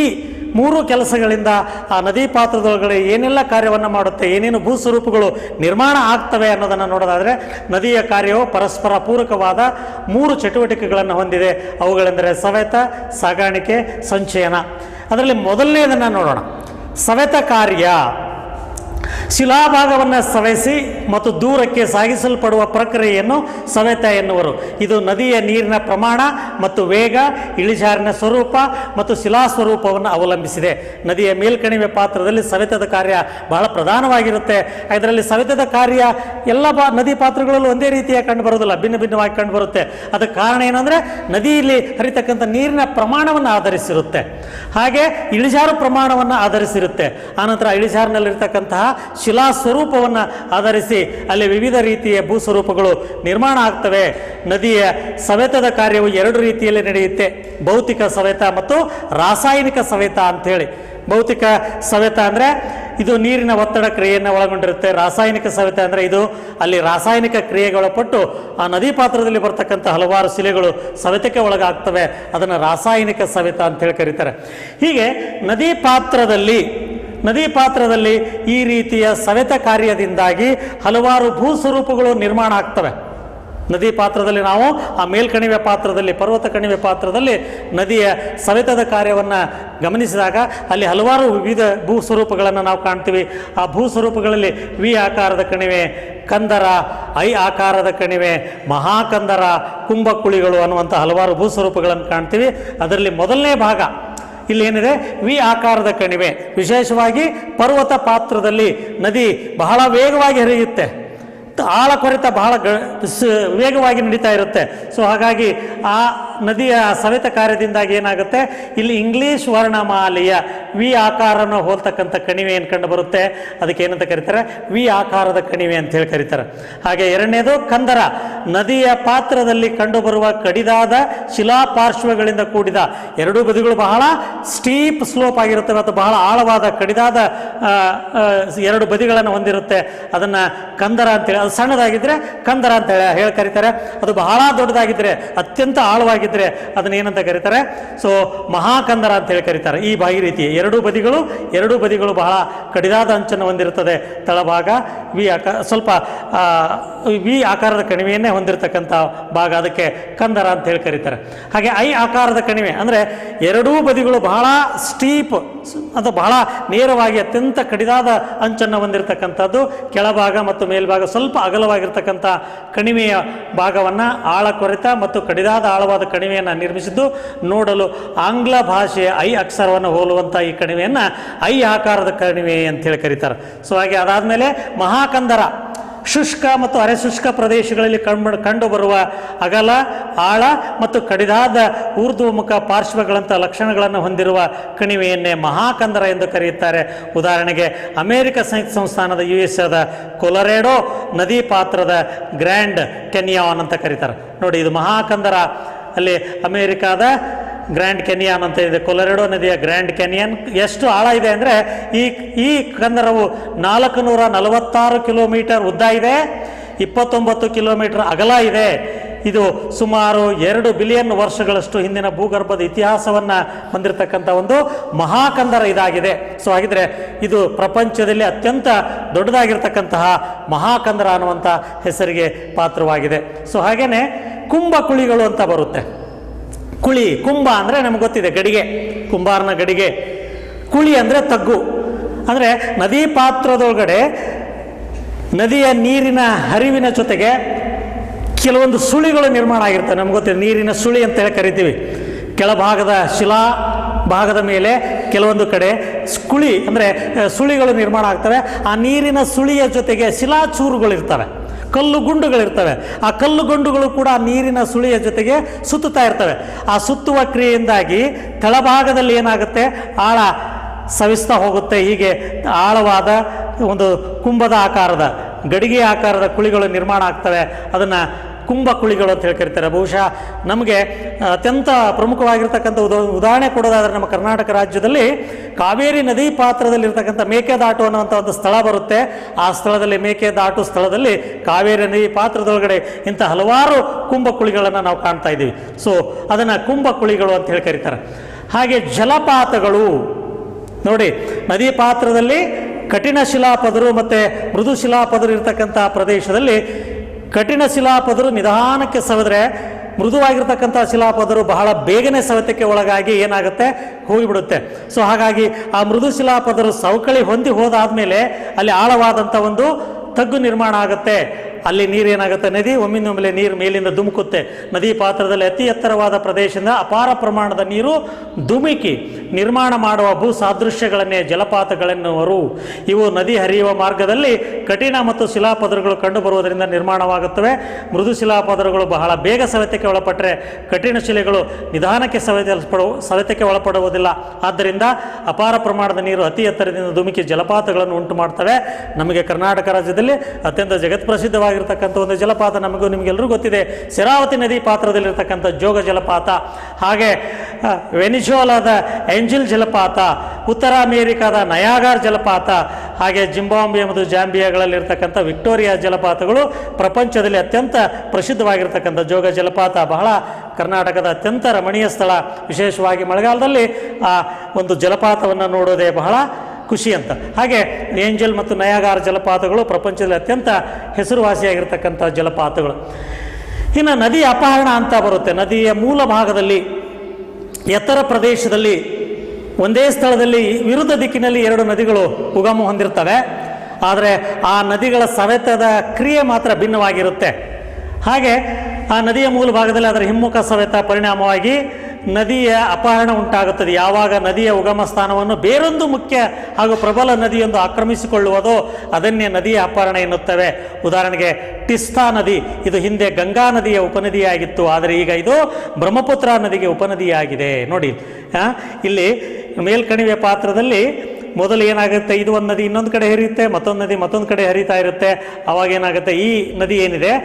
3 ಕೆಲಸಗಳಿಂದ ಆ ನದಿ ಪಾತ್ರದೊಳಗಡೆ ಏನೆಲ್ಲ ಕಾರ್ಯವನ್ನು ಮಾಡುತ್ತೆ, ಏನೇನು ಭೂಸ್ವರೂಪಗಳು ನಿರ್ಮಾಣ ಆಗ್ತವೆ ಅನ್ನೋದನ್ನು ನೋಡೋದಾದರೆ ನದಿಯ ಕಾರ್ಯವು ಪರಸ್ಪರ ಪೂರಕವಾದ 3 ಚಟುವಟಿಕೆಗಳನ್ನು ಹೊಂದಿದೆ. ಅವುಗಳೆಂದರೆ ಸವೆತ, ಸಾಗಾಣಿಕೆ, ಸಂಚಯನ. ಅದರಲ್ಲಿ ಮೊದಲನೇದನ್ನು ನೋಡೋಣ. ಸವೆತ ಕಾರ್ಯ ಶಿಲಾಭಾಗವನ್ನು ಸವೆಸಿ ಮತ್ತು ದೂರಕ್ಕೆ ಸಾಗಿಸಲ್ಪಡುವ ಪ್ರಕ್ರಿಯೆಯನ್ನು ಸವೆತ ಎನ್ನುವರು. ಇದು ನದಿಯ ನೀರಿನ ಪ್ರಮಾಣ ಮತ್ತು ವೇಗ, ಇಳಿಜಾರಿನ ಸ್ವರೂಪ ಮತ್ತು ಶಿಲಾ ಸ್ವರೂಪವನ್ನು ಅವಲಂಬಿಸಿದೆ. ನದಿಯ ಮೇಲ್ಕಣಿವೆ ಪಾತ್ರದಲ್ಲಿ ಸವೆತದ ಕಾರ್ಯ ಬಹಳ ಪ್ರಧಾನವಾಗಿರುತ್ತೆ. ಇದರಲ್ಲಿ ಸವೆತದ ಕಾರ್ಯ ಎಲ್ಲ ನದಿ ಪಾತ್ರಗಳಲ್ಲೂ ಒಂದೇ ರೀತಿಯಾಗಿ ಕಂಡು ಬರೋದಿಲ್ಲ, ಭಿನ್ನ ಭಿನ್ನವಾಗಿ ಕಂಡು ಬರುತ್ತೆ. ಅದಕ್ಕೆ ಕಾರಣ ಏನಂದರೆ ನದಿಯಲ್ಲಿ ಹರಿತಕ್ಕಂಥ ನೀರಿನ ಪ್ರಮಾಣವನ್ನು ಆಧರಿಸಿರುತ್ತೆ, ಹಾಗೆ ಇಳಿಜಾರು ಪ್ರಮಾಣವನ್ನು ಆಧರಿಸಿರುತ್ತೆ. ಆನಂತರ ಇಳಿಜಾರಿನಲ್ಲಿರ್ತಕ್ಕಂತಹ ಶಿಲಾ ಸ್ವರೂಪವನ್ನು ಆಧರಿಸಿ ಅಲ್ಲಿ ವಿವಿಧ ರೀತಿಯ ಭೂಸ್ವರೂಪಗಳು ನಿರ್ಮಾಣ ಆಗ್ತವೆ. ನದಿಯ ಸವೆತದ ಕಾರ್ಯವು 2 ರೀತಿಯಲ್ಲಿ ನಡೆಯುತ್ತೆ, ಭೌತಿಕ ಸವೆತ ಮತ್ತು ರಾಸಾಯನಿಕ ಸವೆತ ಅಂಥೇಳಿ. ಭೌತಿಕ ಸವೆತ ಅಂದರೆ ಇದು ನೀರಿನ ಒತ್ತಡ ಕ್ರಿಯೆಯನ್ನು ಒಳಗೊಂಡಿರುತ್ತೆ. ರಾಸಾಯನಿಕ ಸವೆತ ಅಂದರೆ ಇದು ಅಲ್ಲಿ ರಾಸಾಯನಿಕ ಕ್ರಿಯೆಗೊಳಪಟ್ಟು ಆ ನದಿ ಪಾತ್ರದಲ್ಲಿ ಬರ್ತಕ್ಕಂಥ ಹಲವಾರು ಶಿಲೆಗಳು ಸವೆತಕ್ಕೆ ಒಳಗಾಗ್ತವೆ. ಅದನ್ನು ರಾಸಾಯನಿಕ ಸವೆತ ಅಂತೇಳಿ ಕರೀತಾರೆ. ಹೀಗೆ ನದಿ ಪಾತ್ರದಲ್ಲಿ ಈ ರೀತಿಯ ಸವೆತ ಕಾರ್ಯದಿಂದಾಗಿ ಹಲವಾರು ಭೂಸ್ವರೂಪಗಳು ನಿರ್ಮಾಣ ಆಗ್ತವೆ. ನದಿ ಪಾತ್ರದಲ್ಲಿ ನಾವು ಆ ಮೇಲ್ಕಣಿವೆ ಪಾತ್ರದಲ್ಲಿ, ಪರ್ವತ ಕಣಿವೆ ಪಾತ್ರದಲ್ಲಿ ನದಿಯ ಸವೆತದ ಕಾರ್ಯವನ್ನು ಗಮನಿಸಿದಾಗ ಅಲ್ಲಿ ಹಲವಾರು ವಿವಿಧ ಭೂಸ್ವರೂಪಗಳನ್ನು ನಾವು ಕಾಣ್ತೀವಿ. ಆ ಭೂಸ್ವರೂಪಗಳಲ್ಲಿ ವಿ ಆಕಾರದ ಕಣಿವೆ, ಕಂದರ, ಐ ಆಕಾರದ ಕಣಿವೆ, ಮಹಾಕಂದರ, ಕುಂಭಕುಳಿಗಳು ಅನ್ನುವಂಥ ಹಲವಾರು ಭೂಸ್ವರೂಪಗಳನ್ನು ಕಾಣ್ತೀವಿ. ಅದರಲ್ಲಿ ಮೊದಲನೇ ಭಾಗ ಇಲ್ಲಿ ಏನಿದೆ ವಿ ಆಕಾರದ ಕಣಿವೆ. ವಿಶೇಷವಾಗಿ ಪರ್ವತ ಪಾತ್ರದಲ್ಲಿ ನದಿ ಬಹಳ ವೇಗವಾಗಿ ಹರಿಯುತ್ತೆ, ಆಳ ಕೊರೆತ ಬಹಳ ವೇಗವಾಗಿ ನಡೀತಾ ಇರುತ್ತೆ. ಸೊ ಹಾಗಾಗಿ ಆ ನದಿಯ ಸವೆತ ಕಾರ್ಯದಿಂದಾಗಿ ಏನಾಗುತ್ತೆ, ಇಲ್ಲಿ ಇಂಗ್ಲೀಷ್ ವರ್ಣಮಾಲೆಯ ವಿ ಆಕಾರವನ್ನು ಹೋಲ್ತಕ್ಕಂಥ ಕಣಿವೆ ಏನು ಕಂಡು ಬರುತ್ತೆ, ಅದಕ್ಕೆ ಏನಂತ ಕರೀತಾರೆ, ವಿ ಆಕಾರದ ಕಣಿವೆ ಅಂತ ಹೇಳಿ ಕರೀತಾರೆ. ಹಾಗೆ ಎರಡನೇದು ಕಂದರ, ನದಿಯ ಪಾತ್ರದಲ್ಲಿ ಕಂಡುಬರುವ ಕಡಿದಾದ ಶಿಲಾಪಾರ್ಶ್ವಗಳಿಂದ ಕೂಡಿದ, 2 ಬದಿಗಳು ಬಹಳ ಸ್ಟೀಪ್ ಸ್ಲೋಪ್ ಆಗಿರುತ್ತೆ ಮತ್ತು ಬಹಳ ಆಳವಾದ ಕಡಿದಾದ 2 ಬದಿಗಳನ್ನು ಹೊಂದಿರುತ್ತೆ. ಅದನ್ನು ಕಂದರ ಅಂತೇಳಿ, ಅದು ಸಣ್ಣದಾಗಿದ್ದರೆ ಕಂದರ ಅಂತ ಹೇಳಿ ಕರೀತಾರೆ. ಅದು ಬಹಳ ದೊಡ್ಡದಾಗಿದ್ದರೆ, ಅತ್ಯಂತ ಆಳವಾಗಿದ್ದರೆ ಅದನ್ನ ಏನಂತ ಕರೀತಾರೆ, ಸೊ ಮಹಾಕಂದರ ಅಂತ ಹೇಳಿ ಕರೀತಾರೆ. ಈ ರೀತಿ 2 ಬದಿಗಳು ಬಹಳ ಕಡಿದಾದ ಅಂಚನ್ನು ಹೊಂದಿರುತ್ತದೆ. ತಳಭಾಗ ವಿ ಆಕಾರ, ಸ್ವಲ್ಪ ವಿ ಆಕಾರದ ಕಣಿವೆಯನ್ನೇ ಹೊಂದಿರತಕ್ಕಂಥ ಭಾಗ, ಅದಕ್ಕೆ ಕಂದರ ಅಂತ ಹೇಳಿ ಕರೀತಾರೆ. ಹಾಗೆ ಐ ಆಕಾರದ ಕಣಿವೆ ಅಂದರೆ 2 ಬದಿಗಳು ಬಹಳ ಸ್ಟೀಪ್ ಅಥವಾ ಬಹಳ ನೇರವಾಗಿ ಅತ್ಯಂತ ಕಡಿದಾದ ಅಂಚನ್ನು ಹೊಂದಿರತಕ್ಕಂಥದ್ದು. ಕೆಳಭಾಗ ಮತ್ತು ಮೇಲ್ಭಾಗ ಸ್ವಲ್ಪ ಅಗಲವಾಗಿರ್ತಕ್ಕಂಥ ಕಣಿವೆಯ ಭಾಗವನ್ನು ಆಳ ಕೊರೆತ ಮತ್ತು ಕಡಿದಾದ ಆಳವಾದ ಕಣಿವೆಯನ್ನು ನಿರ್ಮಿಸಿದ್ದು. ನೋಡಲು ಆಂಗ್ಲ ಭಾಷೆಯ ಐ ಅಕ್ಷರವನ್ನು ಹೋಲುವಂಥ ಈ ಕಣಿವೆಯನ್ನು ಐ ಆಕಾರದ ಕಣಿವೆ ಅಂತೇಳಿ ಕರೀತಾರೆ. ಸೊ ಹಾಗೆ ಅದಾದಮೇಲೆ ಮಹಾಕಂದರ, ಶುಷ್ಕ ಮತ್ತು ಅರೆಶುಷ್ಕ ಪ್ರದೇಶಗಳಲ್ಲಿ ಕಂಡುಬರುವ ಅಗಲ, ಆಳ ಮತ್ತು ಕಡಿದಾದ ಊರ್ಧ್ವಮುಖ ಪಾರ್ಶ್ವಗಳಂಥ ಲಕ್ಷಣಗಳನ್ನು ಹೊಂದಿರುವ ಕಣಿವೆಯನ್ನೇ ಮಹಾಕಂದರ ಎಂದು ಕರೆಯುತ್ತಾರೆ. ಉದಾಹರಣೆಗೆ ಅಮೆರಿಕ ಸಂಯುಕ್ತ ಸಂಸ್ಥಾನದ USA ಕೊಲೊರೆಡೋ ನದಿ ಪಾತ್ರದ ಗ್ರ್ಯಾಂಡ್ ಕೆನಿಯಾನ್ ಅಂತ ಕರೀತಾರೆ. ನೋಡಿ, ಇದು ಮಹಾಕಂದರ. ಅಲ್ಲಿ ಅಮೇರಿಕಾದ ಗ್ರ್ಯಾಂಡ್ ಕೆನಿಯಾನ್ ಅಂತ ಇದೆ, ಕೊಲೊರೆಡೋ ನದಿಯ ಗ್ರ್ಯಾಂಡ್ ಕೆನಿಯನ್. ಎಷ್ಟು ಆಳ ಇದೆ ಅಂದರೆ ಈ ಕಂದರವು 446 ಕಿಲೋಮೀಟರ್ ಉದ್ದ ಇದೆ, 29 ಕಿಲೋಮೀಟರ್ ಅಗಲ ಇದೆ. ಇದು ಸುಮಾರು 2 ಬಿಲಿಯನ್ ವರ್ಷಗಳಷ್ಟು ಹಿಂದಿನ ಭೂಗರ್ಭದ ಇತಿಹಾಸವನ್ನು ಹೊಂದಿರತಕ್ಕಂಥ ಒಂದು ಮಹಾಕಂದರ ಇದಾಗಿದೆ. ಸೊ ಹಾಗಿದ್ರೆ ಇದು ಪ್ರಪಂಚದಲ್ಲಿ ಅತ್ಯಂತ ದೊಡ್ಡದಾಗಿರ್ತಕ್ಕಂತಹ ಮಹಾಕಂದರ ಅನ್ನುವಂಥ ಹೆಸರಿಗೆ ಪಾತ್ರವಾಗಿದೆ. ಸೊ ಹಾಗೇನೆ ಕುಂಭಕುಳಿಗಳು ಅಂತ ಬರುತ್ತೆ. ಕುಂಭ ಅಂದರೆ ನಮ್ಗೆ ಗೊತ್ತಿದೆ, ಗಡಿಗೆ, ಕುಂಬಾರನ ಗಡಿಗೆ. ಕುಳಿ ಅಂದರೆ ತಗ್ಗು. ಅಂದರೆ ನದಿ ಪಾತ್ರದೊಳಗಡೆ ನದಿಯ ನೀರಿನ ಹರಿವಿನ ಜೊತೆಗೆ ಕೆಲವೊಂದು ಸುಳಿಗಳು ನಿರ್ಮಾಣ ಆಗಿರ್ತವೆ. ನಮ್ಗೆ ಗೊತ್ತಿದೆ, ನೀರಿನ ಸುಳಿ ಅಂತ ಹೇಳಿ ಕರಿತೀವಿ. ಕೆಳಭಾಗದ ಶಿಲಾ ಭಾಗದ ಮೇಲೆ ಕೆಲವೊಂದು ಕಡೆ ಕುಳಿ ಅಂದರೆ ಸುಳಿಗಳು ನಿರ್ಮಾಣ ಆಗ್ತವೆ. ಆ ನೀರಿನ ಸುಳಿಯ ಜೊತೆಗೆ ಶಿಲಾಚೂರುಗಳು ಇರ್ತವೆ. ಕಲ್ಲು ಗುಂಡುಗಳಿರ್ತವೆ. ಆ ಕಲ್ಲು ಗುಂಡುಗಳು ಕೂಡ ನೀರಿನ ಸುಳಿಯ ಜೊತೆಗೆ ಸುತ್ತುತ್ತಾ ಇರ್ತವೆ. ಆ ಸುತ್ತುವ ಕ್ರಿಯೆಯಿಂದಾಗಿ ತಳಭಾಗದಲ್ಲಿ ಏನಾಗುತ್ತೆ, ಆಳ ಸವಿಸ್ತಾ ಹೋಗುತ್ತೆ. ಹೀಗೆ ಆಳವಾದ ಒಂದು ಕುಂಭದ ಆಕಾರದ, ಗಡಿಗೆ ಆಕಾರದ ಕುಳಿಗಳು ನಿರ್ಮಾಣ ಆಗ್ತವೆ. ಅದನ್ನು ಕುಂಭ ಕುಳಿಗಳು ಅಂತ ಹೇಳಿ ಕರೀತಾರೆ. ಬಹುಶಃ ನಮಗೆ ಅತ್ಯಂತ ಪ್ರಮುಖವಾಗಿರ್ತಕ್ಕಂಥ ಉದಾಹರಣೆ ಕೊಡೋದಾದರೆ, ನಮ್ಮ ಕರ್ನಾಟಕ ರಾಜ್ಯದಲ್ಲಿ ಕಾವೇರಿ ನದಿ ಪಾತ್ರದಲ್ಲಿರ್ತಕ್ಕಂಥ ಮೇಕೆದಾಟು ಅನ್ನುವಂಥ ಒಂದು ಸ್ಥಳ ಬರುತ್ತೆ. ಆ ಸ್ಥಳದಲ್ಲಿ, ಮೇಕೆದಾಟು ಸ್ಥಳದಲ್ಲಿ ಕಾವೇರಿ ನದಿ ಪಾತ್ರದೊಳಗಡೆ ಇಂಥ ಹಲವಾರು ಕುಂಭ ಕುಳಿಗಳನ್ನು ನಾವು ಕಾಣ್ತಾ ಇದ್ದೀವಿ. ಸೊ ಅದನ್ನು ಕುಂಭ ಕುಳಿಗಳು ಅಂತ ಹೇಳಿ ಕರೀತಾರೆ. ಹಾಗೆ ಜಲಪಾತಗಳು ನೋಡಿ, ನದಿ ಪಾತ್ರದಲ್ಲಿ ಕಠಿಣ ಶಿಲಾಪದರು ಮತ್ತು ಮೃದು ಶಿಲಾಪದರು ಇರ್ತಕ್ಕಂಥ ಪ್ರದೇಶದಲ್ಲಿ ಕಠಿಣ ಶಿಲಾಪದರು ನಿಧಾನಕ್ಕೆ ಸವೆದ್ರೆ, ಮೃದುವಾಗಿರ್ತಕ್ಕಂಥ ಶಿಲಾಪದರು ಬಹಳ ಬೇಗನೆ ಸವೆತಕ್ಕೆ ಒಳಗಾಗಿ ಏನಾಗುತ್ತೆ, ಹೋಗಿಬಿಡುತ್ತೆ. ಸೊ ಹಾಗಾಗಿ ಆ ಮೃದು ಶಿಲಾಪದರು ಸವಕಳಿ ಹೊಂದಿ ಹೋದಾದ್ಮೇಲೆ ಅಲ್ಲಿ ಆಳವಾದಂಥ ಒಂದು ತಗ್ಗು ನಿರ್ಮಾಣ ಆಗುತ್ತೆ. ಅಲ್ಲಿ ನೀರೇನಾಗುತ್ತೆ, ನದಿ ಒಮ್ಮಿಂದೊಮ್ಮೆಲೆ ನೀರು ಮೇಲಿಂದ ಧುಮುಕುತ್ತೆ. ನದಿ ಪಾತ್ರದಲ್ಲಿ ಅತಿ ಎತ್ತರವಾದ ಪ್ರದೇಶದಿಂದ ಅಪಾರ ಪ್ರಮಾಣದ ನೀರು ಧುಮುಕಿ ನಿರ್ಮಾಣ ಮಾಡುವ ಭೂ ಸಾದೃಶ್ಯಗಳನ್ನೇ ಜಲಪಾತಗಳೆನ್ನುವರು. ಇವು ನದಿ ಹರಿಯುವ ಮಾರ್ಗದಲ್ಲಿ ಕಠಿಣ ಮತ್ತು ಶಿಲಾಪದರುಗಳು ಕಂಡುಬರುವುದರಿಂದ ನಿರ್ಮಾಣವಾಗುತ್ತವೆ. ಮೃದು ಶಿಲಾಪದರುಗಳು ಬಹಳ ಬೇಗ ಸವೆತಕ್ಕೆ ಒಳಪಟ್ಟರೆ, ಕಠಿಣ ಶಿಲೆಗಳು ನಿಧಾನಕ್ಕೆ ಸವೆತಕ್ಕೆ ಒಳಪಡುವುದಿಲ್ಲ. ಆದ್ದರಿಂದ ಅಪಾರ ಪ್ರಮಾಣದ ನೀರು ಅತಿ ಎತ್ತರದಿಂದ ಧುಮುಕಿ ಜಲಪಾತಗಳನ್ನು ಉಂಟು ಮಾಡ್ತವೆ. ನಮಗೆ ಕರ್ನಾಟಕ ರಾಜ್ಯದಲ್ಲಿ ಅತ್ಯಂತ ಜಗತ್ಪ್ರಸಿದ್ಧವಾಗಿರ್ತಕ್ಕಂಥ ಒಂದು ಜಲಪಾತ ನಿಮಗೆಲ್ಲರೂ ಗೊತ್ತಿದೆ, ಶರಾವತಿ ನದಿ ಪಾತ್ರದಲ್ಲಿರ್ತಕ್ಕಂಥ ಜೋಗ ಜಲಪಾತ. ಹಾಗೆ ವೆನಿಜುವಾಲಾದ ಏಂಜಲ್ ಜಲಪಾತ, ಉತ್ತರ ಅಮೇರಿಕಾದ ನಯಾಗಾರ್ ಜಲಪಾತ, ಹಾಗೆ ಜಿಂಬಾಬ್ವೆ ಮತ್ತು ಜಾಂಬಿಯಾಗಳಲ್ಲಿರ್ತಕ್ಕಂಥ ವಿಕ್ಟೋರಿಯಾ ಜಲಪಾತಗಳು ಪ್ರಪಂಚದಲ್ಲಿ ಅತ್ಯಂತ ಪ್ರಸಿದ್ಧವಾಗಿರ್ತಕ್ಕಂಥ ಜೋಗ ಜಲಪಾತ. ಬಹಳ ಕರ್ನಾಟಕದ ಅತ್ಯಂತ ರಮಣೀಯ ಸ್ಥಳ. ವಿಶೇಷವಾಗಿ ಮಳೆಗಾಲದಲ್ಲಿ ಆ ಒಂದು ಜಲಪಾತವನ್ನು ನೋಡೋದೇ ಬಹಳ ಖುಷಿ ಅಂತ. ಹಾಗೆ ಏಂಜಲ್ ಮತ್ತು ನಯಾಗಾರ್ ಜಲಪಾತಗಳು ಪ್ರಪಂಚದಲ್ಲಿ ಅತ್ಯಂತ ಹೆಸರುವಾಸಿಯಾಗಿರ್ತಕ್ಕಂಥ ಜಲಪಾತಗಳು. ಇನ್ನು ನದಿ ಅಪಹರಣ ಅಂತ ಬರುತ್ತೆ. ನದಿಯ ಮೂಲ ಭಾಗದಲ್ಲಿ ಎತ್ತರ ಪ್ರದೇಶದಲ್ಲಿ ಒಂದೇ ಸ್ಥಳದಲ್ಲಿ ವಿರುದ್ಧ ದಿಕ್ಕಿನಲ್ಲಿ ಎರಡು ನದಿಗಳು ಉಗಮ ಹೊಂದಿರ್ತವೆ. ಆದರೆ ಆ ನದಿಗಳ ಸವೆತದ ಕ್ರಿಯೆ ಮಾತ್ರ ಭಿನ್ನವಾಗಿರುತ್ತೆ. ಹಾಗೆ ಆ ನದಿಯ ಮೂಲ ಭಾಗದಲ್ಲಿ ಅದರ ಹಿಮ್ಮುಖ ಸವೆತ ಪರಿಣಾಮವಾಗಿ ನದಿಯ ಅಪಹರಣ ಉಂಟಾಗುತ್ತದೆ. ಯಾವಾಗ ನದಿಯ ಉಗಮ ಸ್ಥಾನವನ್ನು ಬೇರೊಂದು ಮುಖ್ಯ ಹಾಗೂ ಪ್ರಬಲ ನದಿಯೊಂದು ಆಕ್ರಮಿಸಿಕೊಳ್ಳುವುದೋ ಅದನ್ನೇ ನದಿಯ ಅಪಹರಣ ಎನ್ನುತ್ತವೆ. ಉದಾಹರಣೆಗೆ ಟಿಸ್ತಾ ನದಿ, ಇದು ಹಿಂದೆ ಗಂಗಾ ನದಿಯ ಉಪನದಿಯಾಗಿತ್ತು, ಆದರೆ ಈಗ ಇದು ಬ್ರಹ್ಮಪುತ್ರ ನದಿಗೆ ಉಪನದಿಯಾಗಿದೆ. ನೋಡಿ, ಇಲ್ಲಿ ಮೇಲ್ಕಣಿವೆ ಪಾತ್ರದಲ್ಲಿ ಮೊದಲು ಏನಾಗುತ್ತೆ, ಇದು ಒಂದು ನದಿ ಇನ್ನೊಂದು ಕಡೆ ಹರಿಯುತ್ತೆ, ಮತ್ತೊಂದು ನದಿ ಮತ್ತೊಂದು ಕಡೆ ಹರಿತಾ ಇರುತ್ತೆ. ಅವಾಗ ಏನಾಗುತ್ತೆ, ಈ ನದಿ ಏನಿದೆ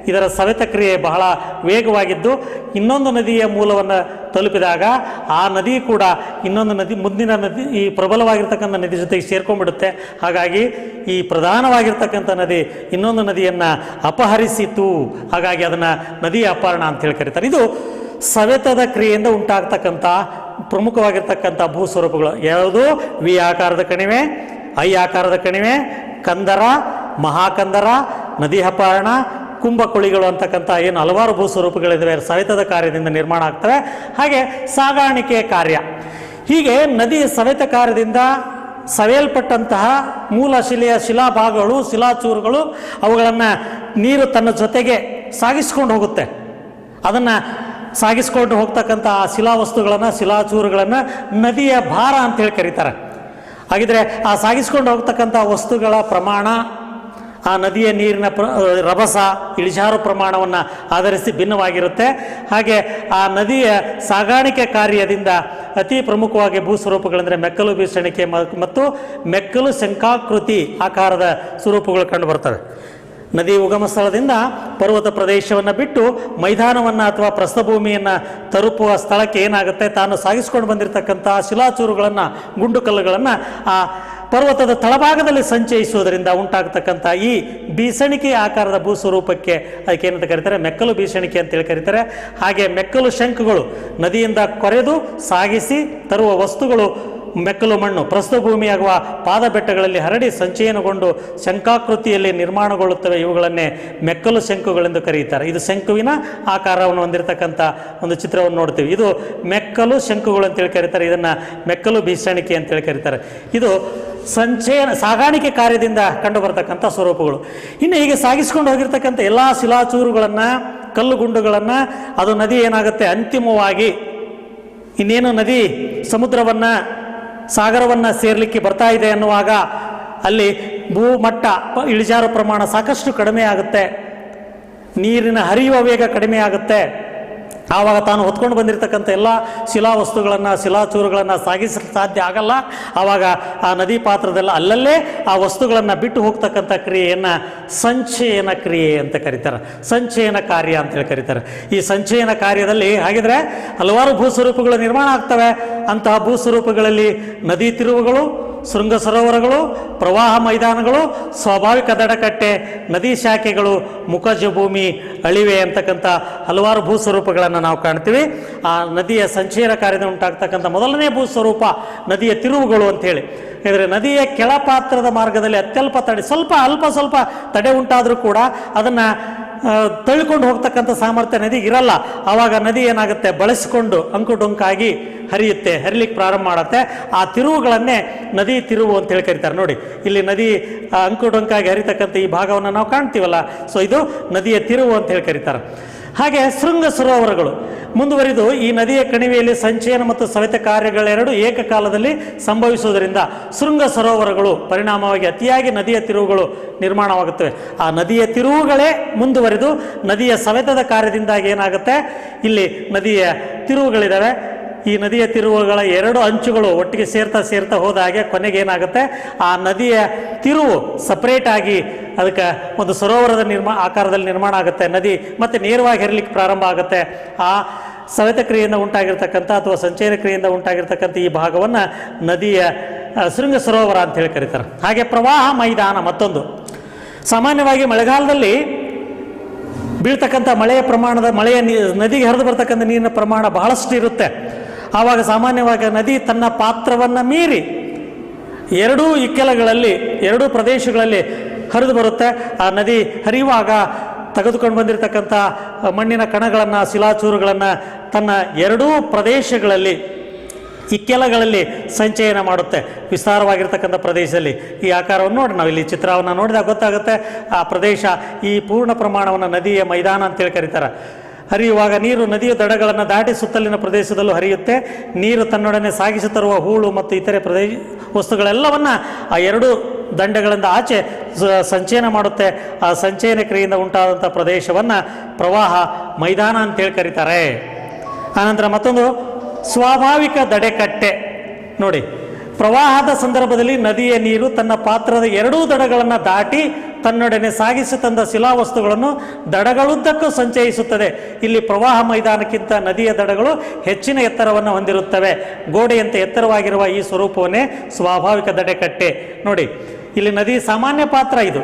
ಇದರ ಸವೆತ ಕ್ರಿಯೆ ಬಹಳ ವೇಗವಾಗಿದ್ದು ಇನ್ನೊಂದು ನದಿಯ ಮೂಲವನ್ನು ತಲುಪಿದಾಗ ಆ ನದಿ ಕೂಡ ಇನ್ನೊಂದು ನದಿ, ಮುಂದಿನ ನದಿ, ಈ ಪ್ರಬಲವಾಗಿರ್ತಕ್ಕಂಥ ನದಿ ಜೊತೆಗೆ ಸೇರ್ಕೊಂಡ್ಬಿಡುತ್ತೆ. ಹಾಗಾಗಿ ಈ ಪ್ರಧಾನವಾಗಿರ್ತಕ್ಕಂಥ ನದಿ ಇನ್ನೊಂದು ನದಿಯನ್ನು ಅಪಹರಿಸಿತು. ಹಾಗಾಗಿ ಅದನ್ನು ನದಿಯ ಅಪಹರಣ ಅಂತ ಹೇಳಿ ಕರೀತಾರೆ. ಇದು ಸವೆತದ ಕ್ರಿಯೆಯಿಂದ ಉಂಟಾಗ್ತಕ್ಕಂಥ ಪ್ರಮುಖವಾಗಿರ್ತಕ್ಕಂಥ ಭೂ ಸ್ವರೂಪಗಳು ಯಾವುದು? ವಿ ಆಕಾರದ ಕಣಿವೆ, ಐ ಆಕಾರದ ಕಣಿವೆ, ಕಂದರ, ಮಹಾಕಂದರ, ನದಿ ಅಪಹರಣ, ಕುಂಭಕುಳಿಗಳು ಅಂತಕ್ಕಂಥ ಏನು ಹಲವಾರು ಭೂ ಸ್ವರೂಪಗಳಿದ್ದಾವೆ, ಸವೆತದ ಕಾರ್ಯದಿಂದ ನಿರ್ಮಾಣ ಆಗ್ತವೆ. ಹಾಗೆ ಸಾಗಾಣಿಕೆ ಕಾರ್ಯ. ಹೀಗೆ ನದಿ ಸವೆತ ಕಾರ್ಯದಿಂದ ಸವೆಯಲ್ಪಟ್ಟಂತಹ ಮೂಲ ಶಿಲೆಯ ಶಿಲಾಭಾಗಗಳು, ಶಿಲಾಚೂರುಗಳು, ಅವುಗಳನ್ನು ನೀರು ತನ್ನ ಜೊತೆಗೆ ಸಾಗಿಸ್ಕೊಂಡು ಹೋಗುತ್ತೆ. ಅದನ್ನು ಸಾಗಿಸ್ಕೊಂಡು ಹೋಗ್ತಕ್ಕಂಥ ಆ ಶಿಲಾವಸ್ತುಗಳನ್ನು, ಶಿಲಾಚೂರುಗಳನ್ನು ನದಿಯ ಭಾರ ಅಂತೇಳಿ ಕರೀತಾರೆ. ಹಾಗಿದ್ರೆ ಆ ಸಾಗಿಸ್ಕೊಂಡು ಹೋಗ್ತಕ್ಕಂಥ ವಸ್ತುಗಳ ಪ್ರಮಾಣ, ಆ ನದಿಯ ನೀರಿನ ರಭಸ, ಇಳಿಜಾರು ಪ್ರಮಾಣವನ್ನು ಆಧರಿಸಿ ಭಿನ್ನವಾಗಿರುತ್ತೆ. ಹಾಗೆ ಆ ನದಿಯ ಸಾಗಾಣಿಕೆ ಕಾರ್ಯದಿಂದ ಅತಿ ಪ್ರಮುಖವಾಗಿ ಭೂ ಸ್ವರೂಪಗಳೆಂದರೆ ಮೆಕ್ಕಲು ಬೀಸಣಿಕೆ ಮತ್ತು ಮೆಕ್ಕಲು ಶಂಖಾಕೃತಿ ಆಕಾರದ ಸ್ವರೂಪಗಳು ಕಂಡುಬರ್ತವೆ. ನದಿ ಉಗಮ ಸ್ಥಳದಿಂದ ಪರ್ವತ ಪ್ರದೇಶವನ್ನು ಬಿಟ್ಟು ಮೈದಾನವನ್ನು ಅಥವಾ ಪ್ರಸ್ಥಭೂಮಿಯನ್ನು ತಲುಪುವ ಸ್ಥಳಕ್ಕೆ ಏನಾಗುತ್ತೆ, ತಾನು ಸಾಗಿಸ್ಕೊಂಡು ಬಂದಿರತಕ್ಕಂಥ ಶಿಲಾಚೂರುಗಳನ್ನು, ಗುಂಡು ಕಲ್ಲುಗಳನ್ನು ಆ ಪರ್ವತದ ತಳಭಾಗದಲ್ಲಿ ಸಂಚಯಿಸುವುದರಿಂದ ಉಂಟಾಗತಕ್ಕಂಥ ಈ ಬೀಸಣಿಕೆ ಆಕಾರದ ಭೂ ಸ್ವರೂಪಕ್ಕೆ ಅದಕ್ಕೆ ಏನಂತ ಕರೀತಾರೆ, ಮೆಕ್ಕಲು ಬೀಸಣಿಕೆ ಅಂತೇಳಿ ಕರೀತಾರೆ. ಹಾಗೆ ಮೆಕ್ಕಲು ಶಂಖಗಳು, ನದಿಯಿಂದ ಕೊರೆದು ಸಾಗಿಸಿ ತರುವ ವಸ್ತುಗಳು ಮೆಕ್ಕಲು ಮಣ್ಣು ಪ್ರಸ್ಥಭೂಮಿಯಾಗುವ ಪಾದ ಬೆಟ್ಟಗಳಲ್ಲಿ ಹರಡಿ ಸಂಚಯನಗೊಂಡು ಶಂಖಾಕೃತಿಯಲ್ಲಿ ನಿರ್ಮಾಣಗೊಳ್ಳುತ್ತವೆ. ಇವುಗಳನ್ನೇ ಮೆಕ್ಕಲು ಶಂಖುಗಳೆಂದು ಕರೆಯುತ್ತಾರೆ. ಇದು ಶಂಖುವಿನ ಆಕಾರವನ್ನು ಹೊಂದಿರತಕ್ಕಂಥ ಒಂದು ಚಿತ್ರವನ್ನು ನೋಡ್ತೀವಿ. ಇದು ಮೆಕ್ಕಲು ಶಂಖುಗಳು ಅಂತೇಳಿ ಕರೀತಾರೆ. ಇದನ್ನು ಮೆಕ್ಕಲು ಬೀಸಣಿಕೆ ಅಂತೇಳಿ ಕರೀತಾರೆ. ಇದು ಸಾಗಾಣಿಕೆ ಕಾರ್ಯದಿಂದ ಕಂಡು ಬರತಕ್ಕಂಥ ಸ್ವರೂಪಗಳು. ಇನ್ನು ಹೀಗೆ ಸಾಗಿಸ್ಕೊಂಡು ಹೋಗಿರ್ತಕ್ಕಂಥ ಎಲ್ಲ ಶಿಲಾಚೂರುಗಳನ್ನು, ಕಲ್ಲುಗುಂಡುಗಳನ್ನು ಅದು ನದಿ ಏನಾಗುತ್ತೆ, ಅಂತಿಮವಾಗಿ ಇನ್ನೇನು ನದಿ ಸಮುದ್ರವನ್ನು, ಸಾಗರವನ್ನು ಸೇರಲಿಕ್ಕೆ ಬರ್ತಾ ಇದೆ ಅನ್ನುವಾಗ ಅಲ್ಲಿ ಭೂಮಟ್ಟ ಇಳಿಜಾರು ಪ್ರಮಾಣ ಸಾಕಷ್ಟು ಕಡಿಮೆ ಆಗುತ್ತೆ, ನೀರಿನ ಹರಿಯುವ ವೇಗ ಕಡಿಮೆ ಆಗುತ್ತೆ. ಆವಾಗ ತಾನು ಹೊತ್ಕೊಂಡು ಬಂದಿರತಕ್ಕಂಥ ಎಲ್ಲ ಶಿಲಾವಸ್ತುಗಳನ್ನು ಶಿಲಾಚೂರುಗಳನ್ನು ಸಾಗಿಸಲು ಸಾಧ್ಯ ಆಗಲ್ಲ. ಆವಾಗ ಆ ನದಿ ಪಾತ್ರದಲ್ಲಿ ಅಲ್ಲಲ್ಲೇ ಆ ವಸ್ತುಗಳನ್ನು ಬಿಟ್ಟು ಹೋಗ್ತಕ್ಕಂಥ ಕ್ರಿಯೆಯನ್ನು ಸಂಚಯನ ಕ್ರಿಯೆ ಅಂತ ಕರೀತಾರೆ, ಸಂಚಯನ ಕಾರ್ಯ ಅಂತೇಳಿ ಕರೀತಾರೆ. ಈ ಸಂಚಯನ ಕಾರ್ಯದಲ್ಲಿ ಹಾಗಿದ್ರೆ ಹಲವಾರು ಭೂಸ್ವರೂಪಗಳು ನಿರ್ಮಾಣ ಆಗ್ತವೆ. ಅಂತಹ ಭೂಸ್ವರೂಪಗಳಲ್ಲಿ ನದಿ ತಿರುವುಗಳು, ಶೃಂಗ ಸರೋವರಗಳು, ಪ್ರವಾಹ ಮೈದಾನಗಳು, ಸ್ವಾಭಾವಿಕ ದಡಕಟ್ಟೆ, ನದಿ ಶಾಖೆಗಳು, ಮುಖಜ ಭೂಮಿ, ಅಳಿವೆ ಅಂತಕ್ಕಂಥ ಹಲವಾರು ಭೂಸ್ವರೂಪಗಳನ್ನು ನಾವು ಕಾಣ್ತೀವಿ. ಆ ನದಿಯ ಸಂಚಯನ ಕಾರ್ಯದಿಂದ ಉಂಟಾಗ್ತಕ್ಕಂಥ ಮೊದಲನೇ ಭೂಸ್ವರೂಪ ನದಿಯ ತಿರುವುಗಳು ಅಂಥೇಳಿ. ಅಂದರೆ ನದಿಯ ಕೆಳಪಾತ್ರದ ಮಾರ್ಗದಲ್ಲಿ ಅತ್ಯಲ್ಪ ತಡೆ, ಸ್ವಲ್ಪ ತಡೆ ಉಂಟಾದರೂ ಕೂಡ ಅದನ್ನು ತಳ್ಳಿಕೊಂಡು ಹೋಗ್ತಕ್ಕಂಥ ಸಾಮರ್ಥ್ಯ ನದಿಗೆ ಇರಲ್ಲ. ಆವಾಗ ನದಿ ಏನಾಗುತ್ತೆ, ಬಳಸಿಕೊಂಡು ಅಂಕುಡೊಂಕಾಗಿ ಹರಿಲಿಕ್ಕೆ ಪ್ರಾರಂಭ ಮಾಡುತ್ತೆ. ಆ ತಿರುವುಗಳನ್ನೇ ನದಿ ತಿರುವು ಅಂತ ಹೇಳಿ ಕರೀತಾರೆ. ನೋಡಿ, ಇಲ್ಲಿ ನದಿ ಅಂಕುಡೊಂಕಾಗಿ ಹರಿತಕ್ಕಂಥ ಈ ಭಾಗವನ್ನು ನಾವು ಕಾಣ್ತೀವಲ್ಲ, ಸೊ ಇದು ನದಿಯ ತಿರುವು ಅಂತ ಹೇಳಿ ಕರೀತಾರೆ. ಹಾಗೆ ಶೃಂಗ ಸರೋವರಗಳು ಮುಂದುವರಿದು ಈ ನದಿಯ ಕಣಿವೆಯಲ್ಲಿ ಸಂಚಯನ ಮತ್ತು ಸವೆತ ಕಾರ್ಯಗಳೆರಡು ಏಕಕಾಲದಲ್ಲಿ ಸಂಭವಿಸುವುದರಿಂದ ಶೃಂಗ ಸರೋವರಗಳು ಪರಿಣಾಮವಾಗಿ ಅತಿಯಾಗಿ ನದಿಯ ತಿರುವುಗಳು ನಿರ್ಮಾಣವಾಗುತ್ತವೆ. ಆ ನದಿಯ ತಿರುವುಗಳೇ ಮುಂದುವರಿದು ನದಿಯ ಸವೆತದ ಕಾರ್ಯದಿಂದಾಗಿ ಏನಾಗುತ್ತೆ, ಇಲ್ಲಿ ನದಿಯ ತಿರುವುಗಳಿದ್ದಾವೆ. ಈ ನದಿಯ ತಿರುವುಗಳ ಎರಡು ಅಂಚುಗಳು ಒಟ್ಟಿಗೆ ಸೇರ್ತಾ ಹೋದ ಹಾಗೆ ಕೊನೆಗೆ ಏನಾಗುತ್ತೆ, ಆ ನದಿಯ ತಿರುವು ಸಪರೇಟ್ ಆಗಿ ಅದಕ್ಕೆ ಒಂದು ಸರೋವರದ ಆಕಾರದಲ್ಲಿ ನಿರ್ಮಾಣ ಆಗುತ್ತೆ. ನದಿ ಮತ್ತೆ ನೇರವಾಗಿ ಹರಿಲಿಕ್ಕೆ ಪ್ರಾರಂಭ ಆಗುತ್ತೆ. ಆ ಸವೆತ ಕ್ರಿಯೆಯಿಂದ ಉಂಟಾಗಿರ್ತಕ್ಕಂಥ ಅಥವಾ ಸಂಚಯನ ಕ್ರಿಯೆಯಿಂದ ಉಂಟಾಗಿರ್ತಕ್ಕಂಥ ಈ ಭಾಗವನ್ನು ನದಿಯ ಶೃಂಗ ಸರೋವರ ಅಂತ ಹೇಳಿ ಕರೀತಾರೆ. ಹಾಗೆ ಪ್ರವಾಹ ಮೈದಾನ ಮತ್ತೊಂದು. ಸಾಮಾನ್ಯವಾಗಿ ಮಳೆಗಾಲದಲ್ಲಿ ಬೀಳ್ತಕ್ಕಂಥ ಮಳೆಯ ನದಿಗೆ ಹರಿದು ಬರ್ತಕ್ಕಂಥ ನೀರಿನ ಪ್ರಮಾಣ ಬಹಳಷ್ಟು ಇರುತ್ತೆ. ಆವಾಗ ಸಾಮಾನ್ಯವಾಗಿ ನದಿ ತನ್ನ ಪಾತ್ರವನ್ನು ಮೀರಿ ಎರಡೂ ಇಕ್ಕೆಲಗಳಲ್ಲಿ, ಎರಡೂ ಪ್ರದೇಶಗಳಲ್ಲಿ ಹರಿದು ಬರುತ್ತೆ. ಆ ನದಿ ಹರಿಯುವಾಗ ತೆಗೆದುಕೊಂಡು ಬಂದಿರತಕ್ಕಂಥ ಮಣ್ಣಿನ ಕಣಗಳನ್ನು, ಶಿಲಾಚೂರುಗಳನ್ನು ತನ್ನ ಎರಡೂ ಪ್ರದೇಶಗಳಲ್ಲಿ, ಇಕ್ಕೆಲಗಳಲ್ಲಿ ಸಂಚಯನ ಮಾಡುತ್ತೆ. ವಿಸ್ತಾರವಾಗಿರ್ತಕ್ಕಂಥ ಪ್ರದೇಶದಲ್ಲಿ ಈ ಆಕಾರವನ್ನು ನೋಡಿ, ನಾವು ಇಲ್ಲಿ ಚಿತ್ರವನ್ನು ನೋಡಿದಾಗ ಗೊತ್ತಾಗುತ್ತೆ ಆ ಪ್ರದೇಶ ಈ ಪೂರ್ಣ ಪ್ರಮಾಣವನ್ನು ನದಿಯ ಮೈದಾನ ಅಂತೇಳಿ ಕರೀತಾರೆ. ಹರಿಯುವಾಗ ನೀರು ನದಿಯ ದಡಗಳನ್ನು ದಾಟಿ ಸುತ್ತಲಿನ ಪ್ರದೇಶದಲ್ಲೂ ಹರಿಯುತ್ತೆ. ನೀರು ತನ್ನೊಡನೆ ಸಾಗಿಸುತ್ತಿರುವ ಹೂಳು ಮತ್ತು ಇತರೆ ವಸ್ತುಗಳೆಲ್ಲವನ್ನು ಆ ಎರಡು ದಂಡೆಗಳಿಂದ ಆಚೆ ಸಂಚಯನ ಮಾಡುತ್ತೆ. ಆ ಸಂಚಯನ ಕ್ರಿಯೆಯಿಂದ ಉಂಟಾದಂಥ ಪ್ರದೇಶವನ್ನು ಪ್ರವಾಹ ಮೈದಾನ ಅಂತೇಳಿ ಕರೀತಾರೆ. ಆನಂತರ ಮತ್ತೊಂದು ಸ್ವಾಭಾವಿಕ ದಡೆಕಟ್ಟೆ. ನೋಡಿ, ಪ್ರವಾಹದ ಸಂದರ್ಭದಲ್ಲಿ ನದಿಯ ನೀರು ತನ್ನ ಪಾತ್ರದ ಎರಡೂ ದಡಗಳನ್ನು ದಾಟಿ ತನ್ನೊಡನೆ ಸಾಗಿಸಿ ತಂದ ಶಿಲಾವಸ್ತುಗಳನ್ನು ದಡಗಳುದ್ದಕ್ಕೂ ಸಂಚಯಿಸುತ್ತದೆ. ಇಲ್ಲಿ ಪ್ರವಾಹ ಮೈದಾನಕ್ಕಿಂತ ನದಿಯ ದಡಗಳು ಹೆಚ್ಚಿನ ಎತ್ತರವನ್ನು ಹೊಂದಿರುತ್ತವೆ. ಗೋಡೆಯಂತೆ ಎತ್ತರವಾಗಿರುವ ಈ ಸ್ವರೂಪವನ್ನೇ ಸ್ವಾಭಾವಿಕ ದಡೆಕಟ್ಟೆ. ನೋಡಿ, ಇಲ್ಲಿ ನದಿ ಸಾಮಾನ್ಯ ಪಾತ್ರ, ಇದು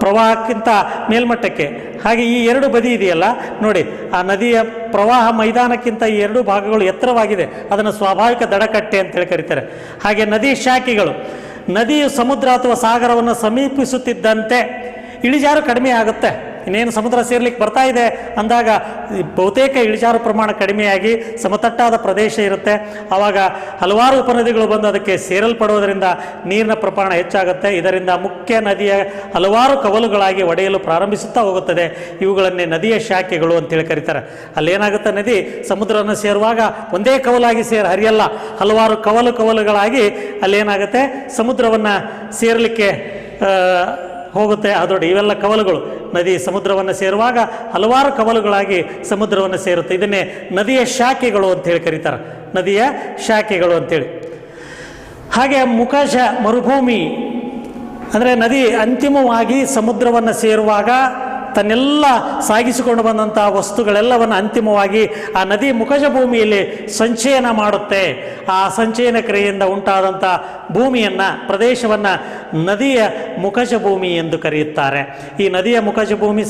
ಪ್ರವಾಹಕ್ಕಿಂತ ಮೇಲ್ಮಟ್ಟಕ್ಕೆ. ಹಾಗೆ ಈ ಎರಡು ಬದಿ ಇದೆಯಲ್ಲ ನೋಡಿ, ಆ ನದಿಯ ಪ್ರವಾಹ ಮೈದಾನಕ್ಕಿಂತ ಈ ಎರಡು ಭಾಗಗಳು ಎತ್ತರವಾಗಿದೆ. ಅದನ್ನು ಸ್ವಾಭಾವಿಕ ದಡಕಟ್ಟೆ ಅಂತೇಳಿ ಕರೀತಾರೆ. ಹಾಗೆ ನದಿ ಶಾಖೆಗಳು. ನದಿಯು ಸಮುದ್ರ ಅಥವಾ ಸಾಗರವನ್ನು ಸಮೀಪಿಸುತ್ತಿದ್ದಂತೆ ಇಳಿಜಾರು ಕಡಿಮೆ ಆಗುತ್ತೆ. ಇನ್ನೇನು ಸಮುದ್ರ ಸೇರ್ಲಿಕ್ಕೆ ಬರ್ತಾ ಇದೆ ಅಂದಾಗ ಬಹುತೇಕ ಇಳಿಜಾರು ಪ್ರಮಾಣ ಕಡಿಮೆಯಾಗಿ ಸಮತಟ್ಟಾದ ಪ್ರದೇಶ ಇರುತ್ತೆ. ಆವಾಗ ಹಲವಾರು ಉಪನದಿಗಳು ಬಂದು ಅದಕ್ಕೆ ಸೇರಲ್ಪಡುವುದರಿಂದ ನೀರಿನ ಪ್ರಮಾಣ ಹೆಚ್ಚಾಗುತ್ತೆ. ಇದರಿಂದ ಮುಖ್ಯ ನದಿಯ ಹಲವಾರು ಕವಲುಗಳಾಗಿ ಒಡೆಯಲು ಪ್ರಾರಂಭಿಸುತ್ತಾ ಹೋಗುತ್ತದೆ. ಇವುಗಳನ್ನೇ ನದಿಯ ಶಾಖೆಗಳು ಅಂತೇಳಿ ಕರೀತಾರೆ. ಅಲ್ಲೇನಾಗುತ್ತೆ, ನದಿ ಸಮುದ್ರವನ್ನು ಸೇರುವಾಗ ಒಂದೇ ಕವಲಾಗಿ ಹರಿಯಲ್ಲ, ಹಲವಾರು ಕವಲುಗಳಾಗಿ ಅಲ್ಲೇನಾಗುತ್ತೆ, ಸಮುದ್ರವನ್ನು ಸೇರಲಿಕ್ಕೆ ಹೋಗುತ್ತೆ. ಅದೊಡ್ಡಿ ಇವೆಲ್ಲ ಕವಲುಗಳು ನದಿ ಸಮುದ್ರವನ್ನು ಸೇರುವಾಗ ಹಲವಾರು ಕವಲುಗಳಾಗಿ ಸಮುದ್ರವನ್ನು ಸೇರುತ್ತೆ. ಇದನ್ನೇ ನದಿಯ ಶಾಖೆಗಳು ಅಂತೇಳಿ ಕರೀತಾರೆ, ನದಿಯ ಶಾಖೆಗಳು ಅಂತೇಳಿ. ಹಾಗೆ ಮುಖಜ ಮರುಭೂಮಿ ಅಂದರೆ ನದಿ ಅಂತಿಮವಾಗಿ ಸಮುದ್ರವನ್ನು ಸೇರುವಾಗ ತನ್ನೆಲ್ಲ ಸಾಗಿಸಿಕೊಂಡು ಬಂದಂಥ ವಸ್ತುಗಳೆಲ್ಲವನ್ನು ಅಂತಿಮವಾಗಿ ಆ ನದಿ ಮುಖಜ ಭೂಮಿಯಲ್ಲಿ ಸಂಚಯನ ಮಾಡುತ್ತೆ. ಆ ಸಂಚಯನ ಕ್ರಿಯೆಯಿಂದ ಉಂಟಾದಂಥ ಭೂಮಿಯನ್ನು, ಪ್ರದೇಶವನ್ನು ನದಿಯ ಮುಖಜ ಭೂಮಿ ಎಂದು ಕರೆಯುತ್ತಾರೆ. ಈ ನದಿಯ ಮುಖಜ ಭೂಮಿ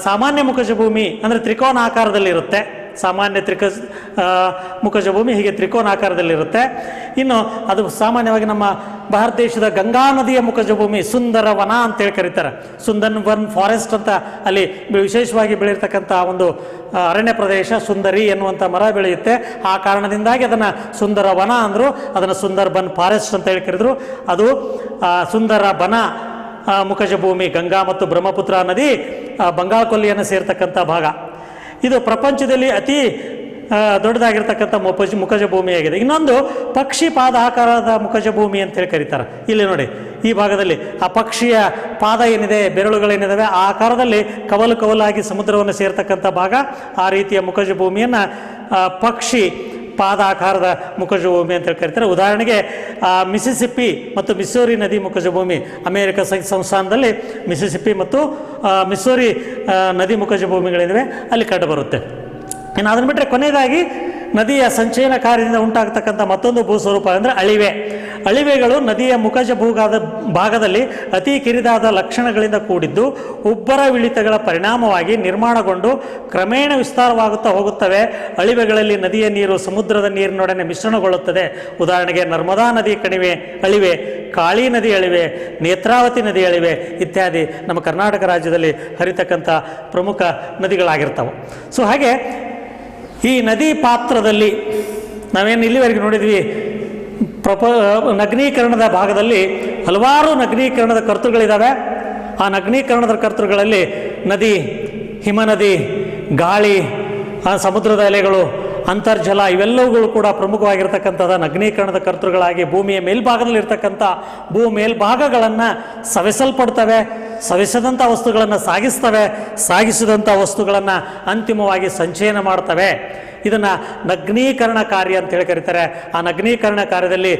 ಸಾಮಾನ್ಯ ಮುಖಜ ಭೂಮಿ ಅಂದರೆ ತ್ರಿಕೋನಾಕಾರದಲ್ಲಿರುತ್ತೆ. ಸಾಮಾನ್ಯ ಮುಖಜ ಭೂಮಿ ಹೀಗೆ ತ್ರಿಕೋನಾಕಾರದಲ್ಲಿರುತ್ತೆ. ಇನ್ನು ಅದು ಸಾಮಾನ್ಯವಾಗಿ ನಮ್ಮ ಭಾರತ ದೇಶದ ಗಂಗಾ ನದಿಯ ಮುಖಜ ಭೂಮಿ ಸುಂದರ ವನ ಅಂತೇಳಿ ಕರೀತಾರೆ. ಸುಂದರ್ ವನ್ ಫಾರೆಸ್ಟ್ ಅಂತ ಅಲ್ಲಿ ವಿಶೇಷವಾಗಿ ಬೆಳೆಯತಕ್ಕಂಥ ಒಂದು ಅರಣ್ಯ ಪ್ರದೇಶ, ಸುಂದರಿ ಎನ್ನುವಂಥ ಮರ ಬೆಳೆಯುತ್ತೆ. ಆ ಕಾರಣದಿಂದಾಗಿ ಅದನ್ನು ಸುಂದರ ವನ ಅಂದರು, ಅದನ್ನು ಸುಂದರ್ ಬನ್ ಫಾರೆಸ್ಟ್ ಅಂತ ಹೇಳಿ ಕರೆದ್ರು. ಅದು ಸುಂದರ ಬನ ಮುಖಜ ಭೂಮಿ, ಗಂಗಾ ಮತ್ತು ಬ್ರಹ್ಮಪುತ್ರ ನದಿ ಬಂಗಾಳ ಕೊಲ್ಲಿಯನ್ನು ಸೇರ್ತಕ್ಕಂಥ ಭಾಗ. ಇದು ಪ್ರಪಂಚದಲ್ಲಿ ಅತಿ ದೊಡ್ಡದಾಗಿರ್ತಕ್ಕಂಥ ಮುಖಜ ಭೂಮಿಯಾಗಿದೆ. ಇನ್ನೊಂದು ಪಕ್ಷಿ ಪಾದಾಕಾರದ ಮುಖಜ ಭೂಮಿ ಅಂತೇಳಿ ಕರೀತಾರೆ. ಇಲ್ಲಿ ನೋಡಿ, ಈ ಭಾಗದಲ್ಲಿ ಆ ಪಕ್ಷಿಯ ಪಾದ ಏನಿದೆ, ಬೆರಳುಗಳೇನಿದಾವೆ ಆ ಆಕಾರದಲ್ಲಿ ಕವಲು ಕವಲಾಗಿ ಸಮುದ್ರವನ್ನು ಸೇರ್ತಕ್ಕಂಥ ಭಾಗ, ಆ ರೀತಿಯ ಮುಖಜ ಭೂಮಿಯನ್ನು ಪಕ್ಷಿ ಪಾದಾಕಾರದ ಮುಖಜ ಭೂಮಿ ಅಂತೇಳಿ ಕರೀತಾರೆ. ಉದಾಹರಣೆಗೆ ಮಿಸಿಸಿಪ್ಪಿ ಮತ್ತು ಮಿಸ್ಸೂರಿ ನದಿ ಮುಖಜ ಭೂಮಿ, ಅಮೇರಿಕ ಸಂಸ್ಥಾನದಲ್ಲಿ ಮಿಸಿಸಿಪ್ಪಿ ಮತ್ತು ಮಿಸ್ಸೂರಿ ನದಿ ಮುಖಜ ಭೂಮಿಗಳಿವೆ, ಅಲ್ಲಿ ಕಂಡುಬರುತ್ತೆ. ಇನ್ನು ಅದನ್ನು ಬಿಟ್ಟರೆ ಕೊನೆಯದಾಗಿ ನದಿಯ ಸಂಚಯನ ಕಾರ್ಯದಿಂದ ಉಂಟಾಗ್ತಕ್ಕಂಥ ಮತ್ತೊಂದು ಭೂಸ್ವರೂಪ ಅಂದರೆ ಅಳಿವೆ. ಅಳಿವೆಗಳು ನದಿಯ ಮುಖಜ ಭಾಗದಲ್ಲಿ ಅತಿ ಕಿರಿದಾದ ಲಕ್ಷಣಗಳಿಂದ ಕೂಡಿದ್ದು ಉಬ್ಬರವಿಳಿತಗಳ ಪರಿಣಾಮವಾಗಿ ನಿರ್ಮಾಣಗೊಂಡು ಕ್ರಮೇಣ ವಿಸ್ತಾರವಾಗುತ್ತಾ ಹೋಗುತ್ತವೆ. ಅಳಿವೆಗಳಲ್ಲಿ ನದಿಯ ನೀರು ಸಮುದ್ರದ ನೀರಿನೊಡನೆ ಮಿಶ್ರಣಗೊಳ್ಳುತ್ತದೆ. ಉದಾಹರಣೆಗೆ ನರ್ಮದಾ ನದಿ ಅಳಿವೆ, ಕಾಳಿ ನದಿ ಅಳಿವೆ, ನೇತ್ರಾವತಿ ನದಿ ಅಳಿವೆ ಇತ್ಯಾದಿ ನಮ್ಮ ಕರ್ನಾಟಕ ರಾಜ್ಯದಲ್ಲಿ ಹರಿತಕ್ಕಂಥ ಪ್ರಮುಖ ನದಿಗಳಾಗಿರ್ತವೆ. ಸೊ ಹಾಗೆ ಈ ನದಿ ಪಾತ್ರದಲ್ಲಿ ನಾವೇನು ಇಲ್ಲಿವರೆಗೆ ನೋಡಿದ್ವಿ, ನಗ್ನೀಕರಣದ ಭಾಗದಲ್ಲಿ ಹಲವಾರು ನಗ್ನೀಕರಣದ ಕರ್ತೃಗಳಿದ್ದಾವೆ. ಆ ನಗ್ನೀಕರಣದ ಕರ್ತೃಗಳಲ್ಲಿ ನದಿ, ಹಿಮನದಿ, ಗಾಳಿ, ಸಮುದ್ರದ ಎಲೆಗಳು, ಅಂತರ್ಜಲ ಇವೆಲ್ಲವುಗಳು ಕೂಡ ಪ್ರಮುಖವಾಗಿರ್ತಕ್ಕಂಥದ್ದು ನಗ್ನೀಕರಣದ ಕರ್ತೃಗಳಾಗಿ ಭೂಮಿಯ ಮೇಲ್ಭಾಗದಲ್ಲಿರ್ತಕ್ಕಂಥ ಮೇಲ್ಭಾಗಗಳನ್ನು ಸವೆಸಲ್ಪಡ್ತವೆ. ಸವೆಸದಂಥ ವಸ್ತುಗಳನ್ನು ಸಾಗಿಸ್ತವೆ. ಸಾಗಿಸಿದಂಥ ವಸ್ತುಗಳನ್ನು ಅಂತಿಮವಾಗಿ ಸಂಚಯನ ಮಾಡ್ತವೆ. ಇದನ್ನು ನಗ್ನೀಕರಣ ಕಾರ್ಯ ಅಂತೇಳಿ ಕರೀತಾರೆ. ಆ ನಗ್ನೀಕರಣ ಕಾರ್ಯದಲ್ಲಿ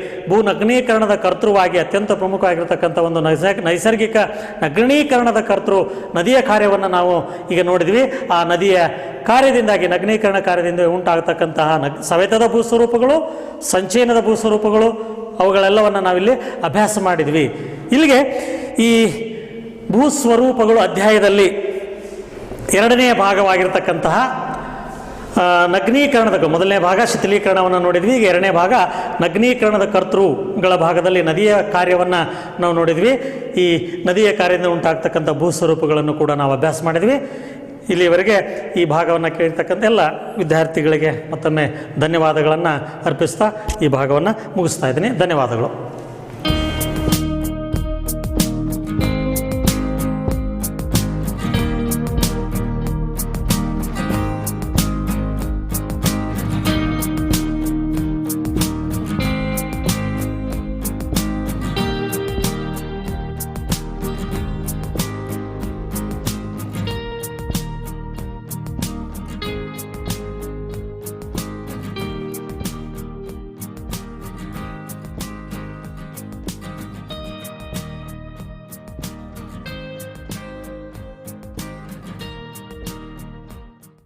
ನಗ್ನೀಕರಣದ ಕರ್ತೃವಾಗಿ ಅತ್ಯಂತ ಪ್ರಮುಖವಾಗಿರ್ತಕ್ಕಂಥ ಒಂದು ನೈಸರ್ಗಿಕ ನಗ್ನೀಕರಣದ ಕರ್ತೃ ನದಿಯ ಕಾರ್ಯವನ್ನು ನಾವು ಈಗ ನೋಡಿದ್ವಿ. ಆ ನದಿಯ ಕಾರ್ಯದಿಂದಾಗಿ, ನಗ್ನೀಕರಣ ಕಾರ್ಯದಿಂದ ಉಂಟಾಗತಕ್ಕಂತಹ ಸವೆತದ ಭೂಸ್ವರೂಪಗಳು, ಸಂಚಯನದ ಭೂಸ್ವರೂಪಗಳು, ಅವುಗಳೆಲ್ಲವನ್ನು ನಾವಿಲ್ಲಿ ಅಭ್ಯಾಸ ಮಾಡಿದ್ವಿ. ಇಲ್ಲಿಗೆ ಈ ಭೂಸ್ವರೂಪಗಳು ಅಧ್ಯಾಯದಲ್ಲಿ ಎರಡನೆಯ ಭಾಗವಾಗಿರ್ತಕ್ಕಂತಹ ನಗ್ನೀಕರಣದ ಮೊದಲನೇ ಭಾಗ ಶಿಥಿಲೀಕರಣವನ್ನು ನೋಡಿದ್ವಿ. ಈಗ ಎರಡನೇ ಭಾಗ ನಗ್ನೀಕರಣದ ಕರ್ತೃಗಳ ಭಾಗದಲ್ಲಿ ನದಿಯ ಕಾರ್ಯವನ್ನು ನಾವು ನೋಡಿದ್ವಿ. ಈ ನದಿಯ ಕಾರ್ಯದಿಂದ ಉಂಟಾಗ್ತಕ್ಕಂಥ ಭೂಸ್ವರೂಪಗಳನ್ನು ಕೂಡ ನಾವು ಅಭ್ಯಾಸ ಮಾಡಿದ್ವಿ. ಇಲ್ಲಿವರೆಗೆ ಈ ಭಾಗವನ್ನು ಕೇಳಿರ್ತಕ್ಕಂಥ ಎಲ್ಲ ವಿದ್ಯಾರ್ಥಿಗಳಿಗೆ ಮತ್ತೊಮ್ಮೆ ಧನ್ಯವಾದಗಳನ್ನು ಅರ್ಪಿಸ್ತಾ ಈ ಭಾಗವನ್ನು ಮುಗಿಸ್ತಾ ಇದ್ದೀನಿ. ಧನ್ಯವಾದಗಳು.